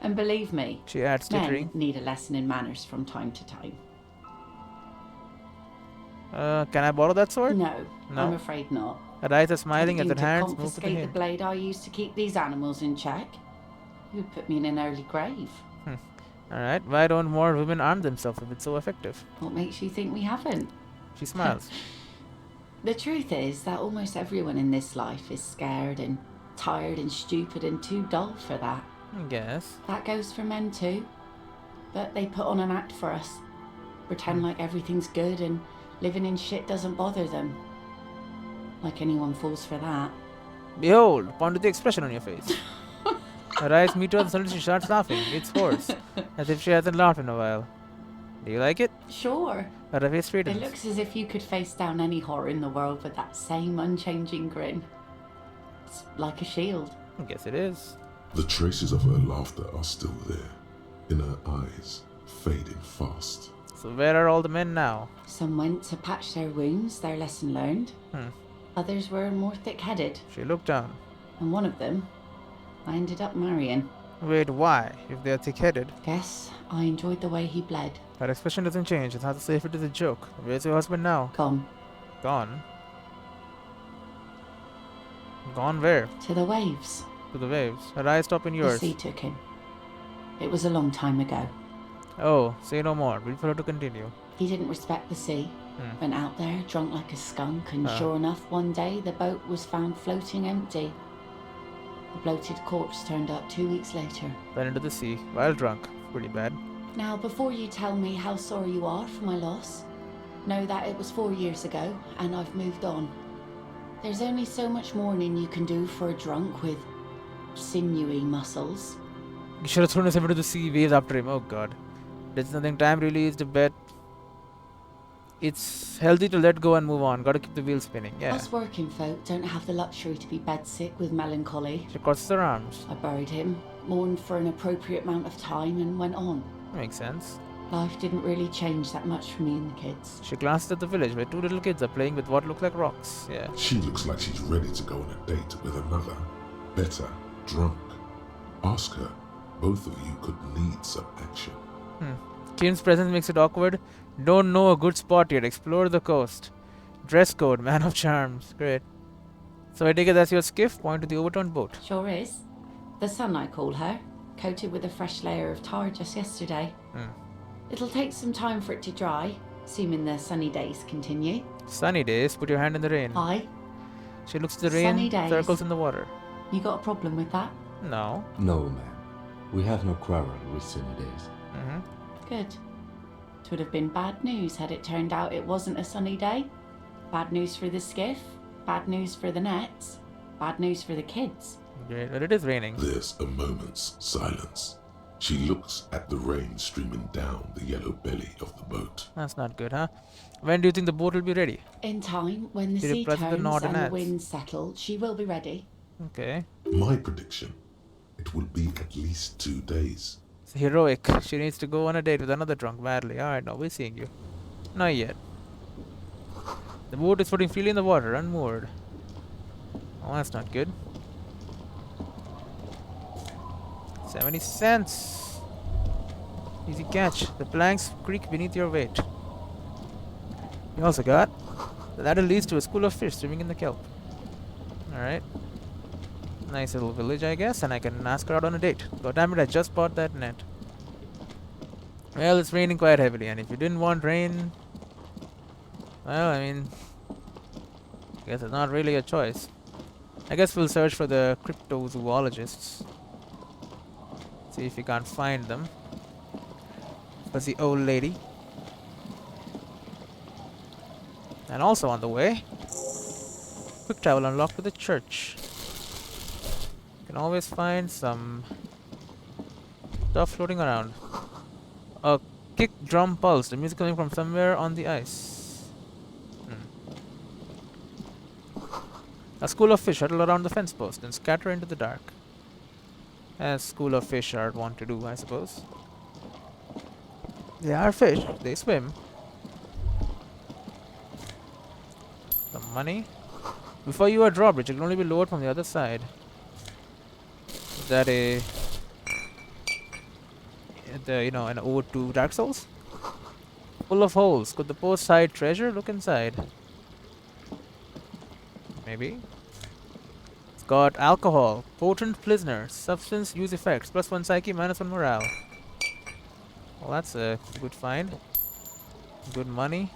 And believe me,
She adds, tittering.
men need a lesson in manners from time to time.
Can I borrow that sword?
No,
No?
I'm afraid not.
Her eyes are smiling as her
Attempting
hands
to
move to the
confiscate the
hilt.
blade I used to keep these animals in check. You would put me in an early grave.
Alright, why don't more women arm themselves if it's so effective?
What makes you think we haven't?
She smiles.
The truth is that almost everyone in this life is scared and tired and stupid and too dull for that.
I guess.
That goes for men too. But they put on an act for us. Pretend like everything's good and living in shit doesn't bother them. Like anyone falls for that.
Behold, point to the expression on your face. Her eyes meet hers and suddenly she starts laughing. It's hoarse, as if she hasn't laughed in a while. Do you like it?
Sure.
Her face
It
straightens.
looks as if you could face down any horror in the world with that same unchanging grin. It's like a shield.
I guess it is.
The traces of her laughter are still there, in her eyes, fading fast.
So where are all the men now?
Some went to patch their wounds, their lesson learned. Others were more thick-headed.
She looked down.
And one of them, I ended up marrying.
Wait, why? If they are thick-headed.
Guess I enjoyed the way he bled.
Her expression doesn't change. It's hard to say if it is a joke. Where's your husband now?
Gone.
Gone? Gone where?
To the waves.
To the waves. Her eyes stop in
The
yours.
sea took him. It was a long time ago.
Oh, say no more. Wait for her to continue.
He didn't respect the sea. Went out there, drunk like a skunk, and sure enough, one day the boat was found floating empty. The bloated corpse turned up 2 weeks later.
Fell into the sea while drunk. Pretty bad.
Now, before you tell me how sorry you are for my loss, know that it was 4 years ago, and I've moved on. There's only so much mourning you can do for a drunk with sinewy muscles.
You should have thrown yourself into the sea, waves after him. Oh god. There's nothing. Time really is the bet. It's healthy to let go and move on. Gotta keep the wheel spinning. Yeah.
Us working folk don't have the luxury to be bedsick with melancholy.
She crosses her arms.
I buried him, mourned for an appropriate amount of time, and went on.
Makes sense.
Life didn't really change that much for me and the kids.
She glances at the village where two little kids are playing with what look like rocks. Yeah.
She looks like she's ready to go on a date with another, better, drunk. Ask her. Both of you could need some action.
Kim's presence makes it awkward. Don't know a good spot yet. Explore the coast. Dress code, man of charms. Great. So I take it that's your skiff? Point to the overturned boat.
Sure is. The sun, I call her. Coated with a fresh layer of tar just yesterday. It'll take some time for it to dry, assuming the sunny days continue.
Sunny days. Put your hand in the rain.
Aye.
She looks at the
Sunny
rain.
days.
Circles in the water.
You got a problem with that?
No.
No, ma'am. We have no quarrel with sunny days.
Good. It would have been bad news had it turned out it wasn't a sunny day. Bad news for the skiff, bad news for the nets, bad news for the kids.
Great. But it is raining.
There's a moment's silence. She looks at the rain streaming down the yellow belly of the boat.
That's not good, huh? When do you think the boat will be ready?
In time, when the
She
sea
replies with a
turns
nod and
and the
adds.
wind settles, she will be ready.
Okay.
My prediction, it will be at least 2 days.
It's heroic. She needs to go on a date with another drunk badly. Alright, now we're seeing you. Not yet. The boat is floating freely in the water, unmoored. Oh, that's not good. 70 cents. Easy catch. The planks creak beneath your weight. You also got the ladder leads to a school of fish swimming in the kelp. Alright. Nice little village, I guess, and I can ask her out on a date. God damn it, I just bought that net. Well, it's raining quite heavily, and if you didn't want rain, well, I mean, I guess it's not really a choice. I guess we'll search for the cryptozoologists. See if we can't find them. That's the old lady. And also on the way, quick travel unlocked to the church. You can always find some stuff floating around. A kick drum pulse, the music coming from somewhere on the ice. A school of fish huddle around the fence post and scatter into the dark. As school of fish are wont to do, I suppose. They are fish, they swim. Some money. Before you are drawbridge, it can only be lowered from the other side. Is that a an ode to Dark Souls? Full of holes. Could the post hide treasure? Look inside. Maybe. It's got alcohol, potent poisoner, substance use effects, +1 psyche, -1 morale. Well, that's a good find. Good money.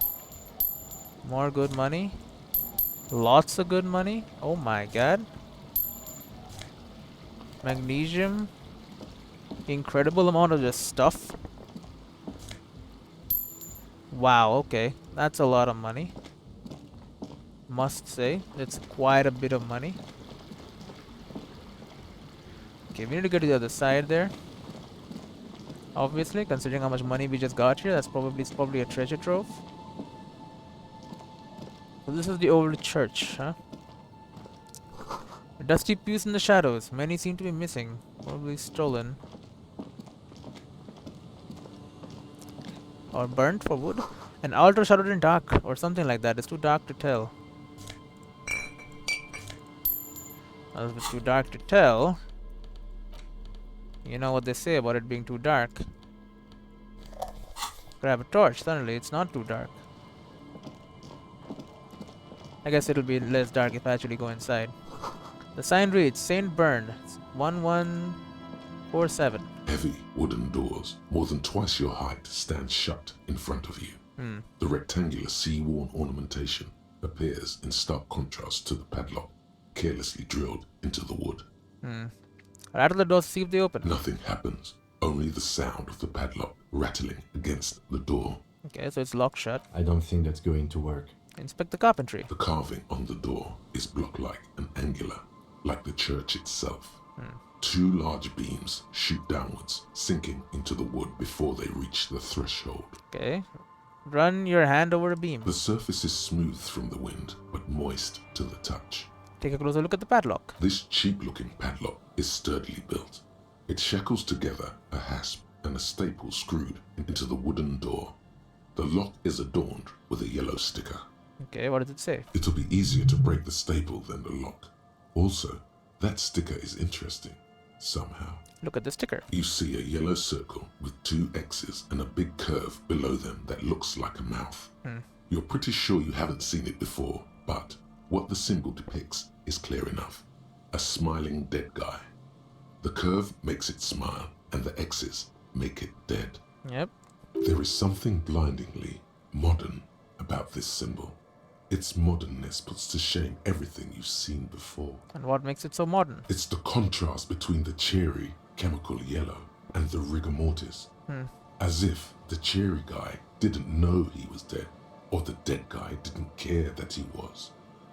More good money. Lots of good money. Oh my god. Magnesium. Incredible amount of just stuff. Wow, okay. That's a lot of money. Must say. It's quite a bit of money. Okay, we need to get to the other side there. Obviously, considering how much money we just got here, that's probably a treasure trove. So this is the old church, huh? A dusty pews in the shadows. Many seem to be missing. Probably stolen. Or burnt for wood. An altar shadowed in dark, or something like that. It's too dark to tell. If it's too dark to tell, you know what they say about it being too dark. Grab a torch, suddenly it's not too dark. I guess it'll be less dark if I actually go inside. The sign reads Saint Bern 1147.
Heavy wooden doors, more than twice your height, stand shut in front of you. The rectangular sea-worn ornamentation appears in stark contrast to the padlock, carelessly drilled into the wood.
Rattle the doors, see if they open.
Nothing happens, only the sound of the padlock rattling against the door.
Okay, so it's locked shut.
I don't think that's going to work.
Inspect the carpentry.
The carving on the door is block-like and angular, like the church itself. Two large beams shoot downwards, sinking into the wood before they reach the threshold.
Okay. Run your hand over a beam.
The surface is smooth from the wind, but moist to the touch.
Take a closer look at the padlock.
This cheap-looking padlock is sturdily built. It shackles together a hasp and a staple screwed into the wooden door. The lock is adorned with a yellow sticker.
Okay, what does it say?
It'll be easier to break the staple than the lock. Also, that sticker is interesting, somehow.
Look at the sticker.
You see a yellow circle with two X's and a big curve below them that looks like a mouth. You're pretty sure you haven't seen it before, but what the symbol depicts is clear enough. A smiling dead guy. The curve makes it smile, and the X's make it dead.
Yep.
There is something blindingly modern about this symbol. Its modernness puts to shame everything you've seen before.
And what makes it so modern?
It's the contrast between the cheery, chemical yellow and the rigor mortis. As if the cheery guy didn't know he was dead, or the dead guy didn't care that he was.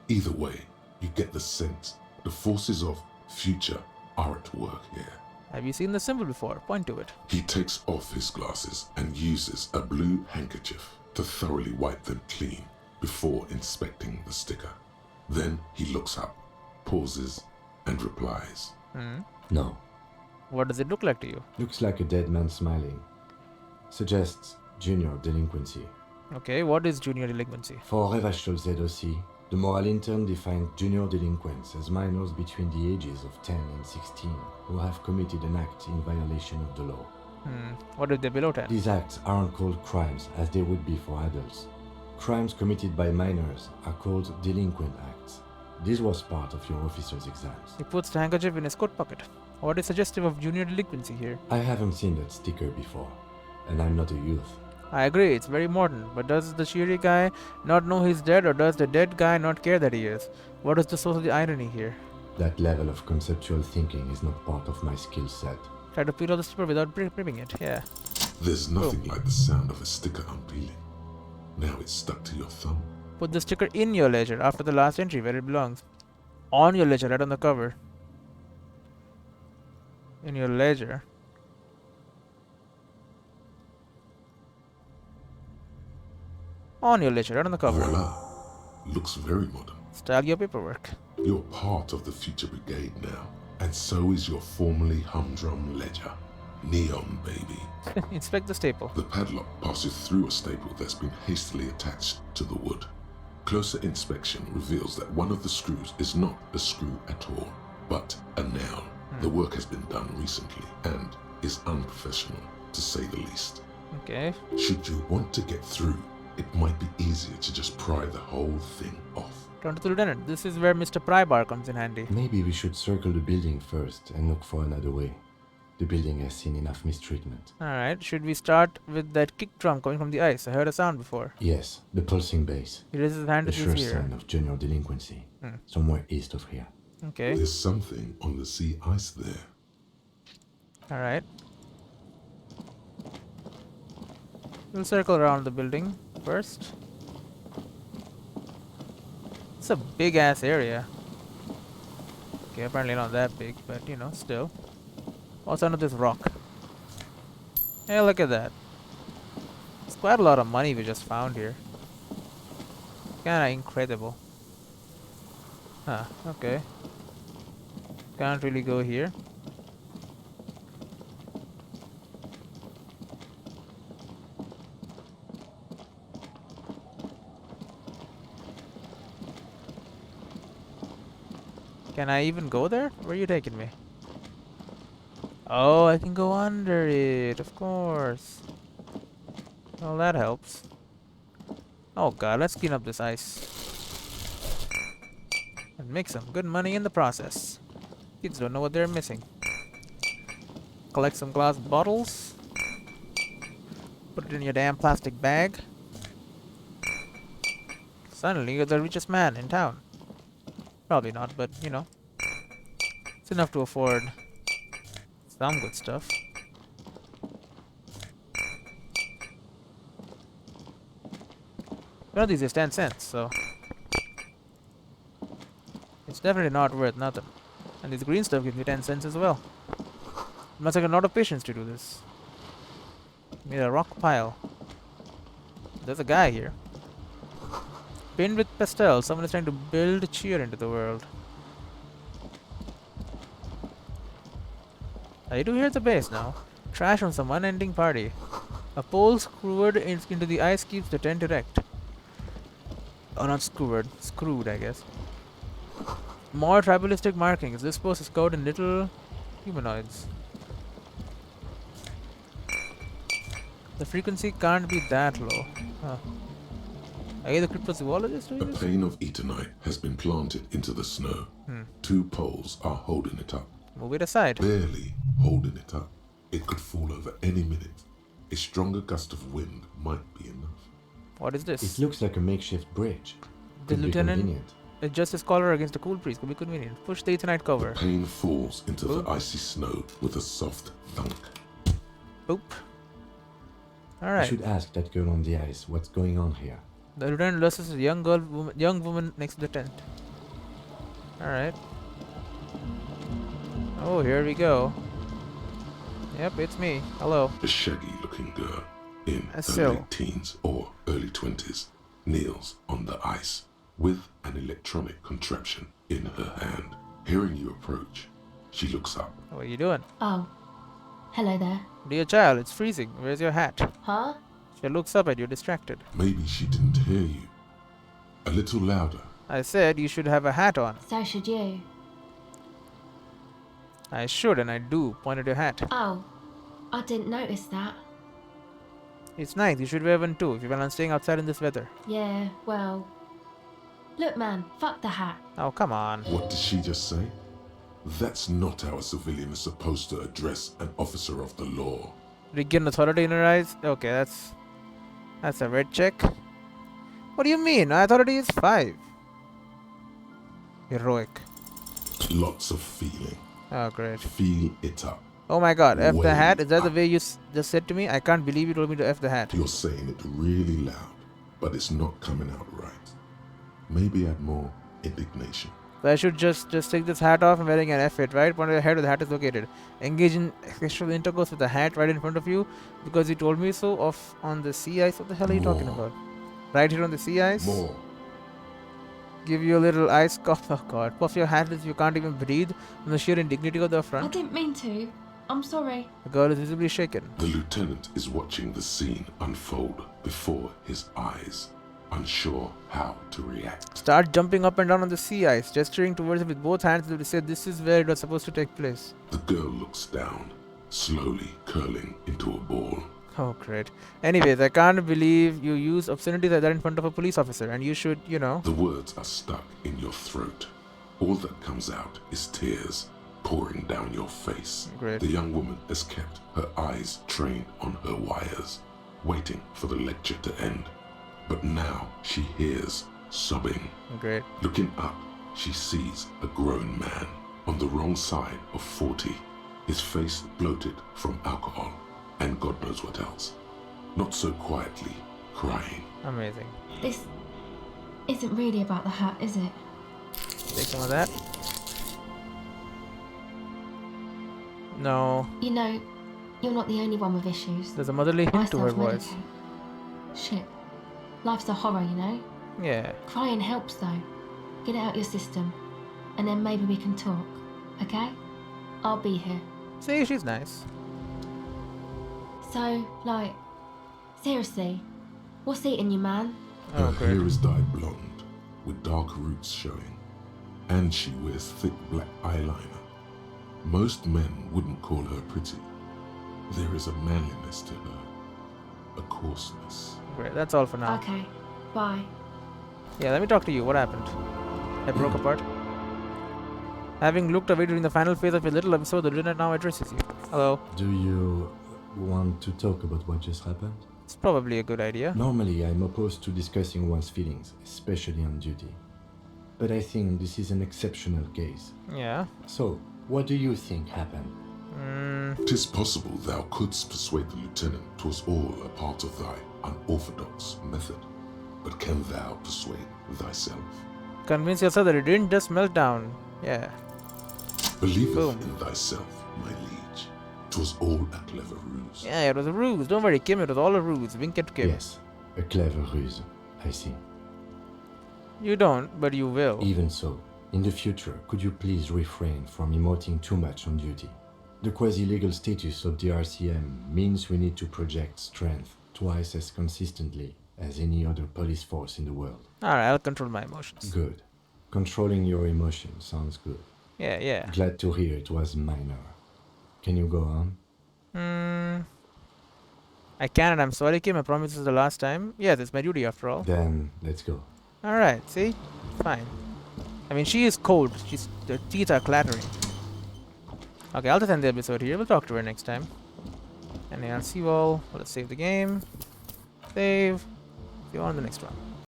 Either way, you get the sense the forces of future are at work here.
Have you seen the symbol before? Point to it.
He takes off his glasses and uses a blue handkerchief to thoroughly wipe them clean before inspecting the sticker. Then he looks up, pauses, and replies.
No.
What does it look like to you?
Looks like a dead man smiling. Suggests junior delinquency.
Okay, what is junior delinquency?
For Revachol ZOC, the moral intern defined junior delinquents as minors between the ages of 10 and 16 who have committed an act in violation of the law.
What if they're below 10?
These acts aren't called crimes as they would be for adults. Crimes committed by minors are called delinquent acts. This was part of your officer's exams.
He puts the handkerchief in his coat pocket. What is suggestive of junior delinquency here?
I haven't seen that sticker before, and I'm not a youth.
I agree, it's very modern, but does the cheery guy not know he's dead, or does the dead guy not care that he is? What is the source of the irony here?
That level of conceptual thinking is not part of my skill set.
Try to peel off the sticker without ripping it, yeah.
There's nothing like the sound of a sticker unpeeling. Now it's stuck to your thumb.
Put the sticker in your ledger after the last entry where it belongs. On your ledger, right on the cover. In your ledger. On your ledger, right on the cover.
Voila. Looks very modern.
Style your paperwork.
You're part of the future brigade now, and so is your formerly humdrum ledger. Neon, baby.
Inspect the staple.
The padlock passes through a staple that's been hastily attached to the wood. Closer inspection reveals that one of the screws is not a screw at all, but a nail. The work has been done recently and is unprofessional, to say the least.
Okay.
Should you want to get through, it might be easier to just pry the whole thing off.
Turn to the lieutenant. This is where Mr. Prybar comes in handy.
Maybe we should circle the building first and look for another way. The building has seen enough mistreatment.
Alright, should we start with that kick drum coming from the ice? I heard a sound before.
Yes, the pulsing bass.
He raises his hand
A
to
sure
his ear.
sign of junior delinquency. Somewhere east of here.
Okay.
There's something on the sea ice there.
Alright. We'll circle around the building first. It's a big ass area. Okay, apparently not that big, but you know, still. What's under this rock? Hey, look at that. It's quite a lot of money we just found here. Kinda incredible. Huh, okay. Can't really go here. Can I even go there? Where are you taking me? Oh, I can go under it, of course. Well, that helps. Oh god, let's clean up this ice. And make some good money in the process. Kids don't know what they're missing. Collect some glass bottles. Put it in your damn plastic bag. Suddenly you're the richest man in town. Probably not, but you know. It's enough to afford some good stuff. One of these is 10 cents, so it's definitely not worth nothing. And this green stuff gives me 10 cents as well. Must take a lot of patience to do this. Made a rock pile. There's a guy here. Painted with pastel, someone is trying to build cheer into the world. I do hear the bass now. Trash from some unending party. A pole screwed into the ice keeps the tent erect. Oh, not screwed. Screwed, I guess. More tribalistic markings. This post is covered in little humanoids. The frequency can't be that low. Huh. Are you the cryptozoologist doing
A
this?
pane of eternite has been planted into the snow. 2 poles are holding it up.
Move it aside.
Barely holding it up. It could fall over any minute. A stronger gust of wind might be enough.
What is this?
It looks like a makeshift bridge.
The
Could be
lieutenant
convenient.
adjusts his collar against a cool breeze. Could be convenient. Push the eternite cover.
The pane falls into
Boop.
the icy snow with a soft thunk.
Boop.
I
Alright.
should ask that girl on the ice what's going on here.
The lieutenant loses a young woman next to the tent. Alright. Oh, here we go. Yep, it's me. Hello.
A shaggy looking girl in
A
her
sill.
late teens or early 20s kneels on the ice with an electronic contraption in her hand. Hearing you approach, she looks up.
What are you doing?
Oh. Hello there.
Dear child, it's freezing. Where's your hat?
Huh?
She looks up at you, distracted.
Maybe she didn't hear you. A little louder.
I said you should have a hat on.
So should you.
I should, and I do. Point at your hat.
Oh. I didn't notice that.
It's nice. You should wear one too if you plan on staying outside in this weather.
Yeah, well. Look, man, fuck the hat.
Oh, come on.
What did she just say? That's not how a civilian is supposed to address an officer of the law.
Did you get an authority in her eyes? Okay, that's a red check. What do you mean? Authority is 5. Heroic.
Lots of feeling.
Oh, great.
Feel it up.
Oh my god, F the
Way
hat? Is that the
up.
way you just said to me? I can't believe you told me to F the hat.
You're saying it really loud, but it's not coming out right. Maybe add more indignation.
So I should just take this hat off and wearing an F it, right? Point at your head where the hat is located. Engage in sexual intercourse with the hat right in front of you because you told me so off on the sea ice. What the hell are you talking
More.
about? Right here on the sea ice?
More.
Give you a little ice cough. Oh god. Puff your hat as you can't even breathe from the sheer indignity of the
I
affront.
didn't mean to. I'm sorry.
The girl is visibly shaken.
The lieutenant is watching the scene unfold before his eyes, unsure how to react.
Start jumping up and down on the sea ice, gesturing towards it with both hands as if to say this is where it was supposed to take place.
The girl looks down, slowly curling into a ball.
Oh, great. Anyways, I can't believe you use obscenities like that in front of a police officer, and you should, you know.
The words are stuck in your throat. All that comes out is tears, pouring down your face.
Great.
The young woman has kept her eyes trained on her wires, waiting for the lecture to end. But now she hears sobbing.
Great.
Looking up, she sees a grown man on the wrong side of 40, his face bloated from alcohol and God knows what else. Not so quietly, crying.
Amazing.
This isn't really about the hat, is it?
Take some of that. No.
You know, you're not the only one with issues.
There's a motherly
I
hint to her voice.
self-medicate. Shit. Life's a horror, you know?
Yeah.
Crying helps though. Get it out your system. And then maybe we can talk. Okay? I'll be here.
See, she's nice.
So, like, seriously, what's eating you, man?
Her
Oh,
hair
great.
is dyed blonde, with dark roots showing, and she wears thick black eyeliner. Most men wouldn't call her pretty. There is a manliness to her, a coarseness.
Great. That's all for now.
Okay, bye.
Yeah, let me talk to you. What happened? I broke apart. Having looked away during the final phase of your little episode, the dinner now addresses you. Hello.
Do you want to talk about what just happened?
It's probably a good idea.
Normally, I'm opposed to discussing one's feelings, especially on duty. But I think this is an exceptional case.
Yeah.
So, what do you think happened?
'Tis possible thou couldst persuade the lieutenant 'twas all a part of thy unorthodox method. But can thou persuade thyself?
Convince yourself that it didn't just melt down. Yeah.
Believeth
Boom.
in thyself, my liege. 'Twas all a clever ruse.
Yeah, it was a ruse. Don't worry, Kim. It was all a ruse. Wink at Kim.
Yes, a clever ruse. I see.
You don't, but you will.
Even so, in the future, could you please refrain from emoting too much on duty? The quasi-legal status of the RCM means we need to project strength twice as consistently as any other police force in the world.
Alright, I'll control my emotions.
Good. Controlling your emotions sounds good.
Yeah, yeah.
Glad to hear it was minor. Can you go on?
I can, and I'm sorry, Kim. I promise this is the last time. Yes, it's my duty after all.
Then, let's go.
Alright, see? Fine. I mean, she is cold. Her teeth are clattering. Okay, I'll just end the episode here. We'll talk to her next time. And I'll see you all. Let's save the game. Save. See you all on the next one.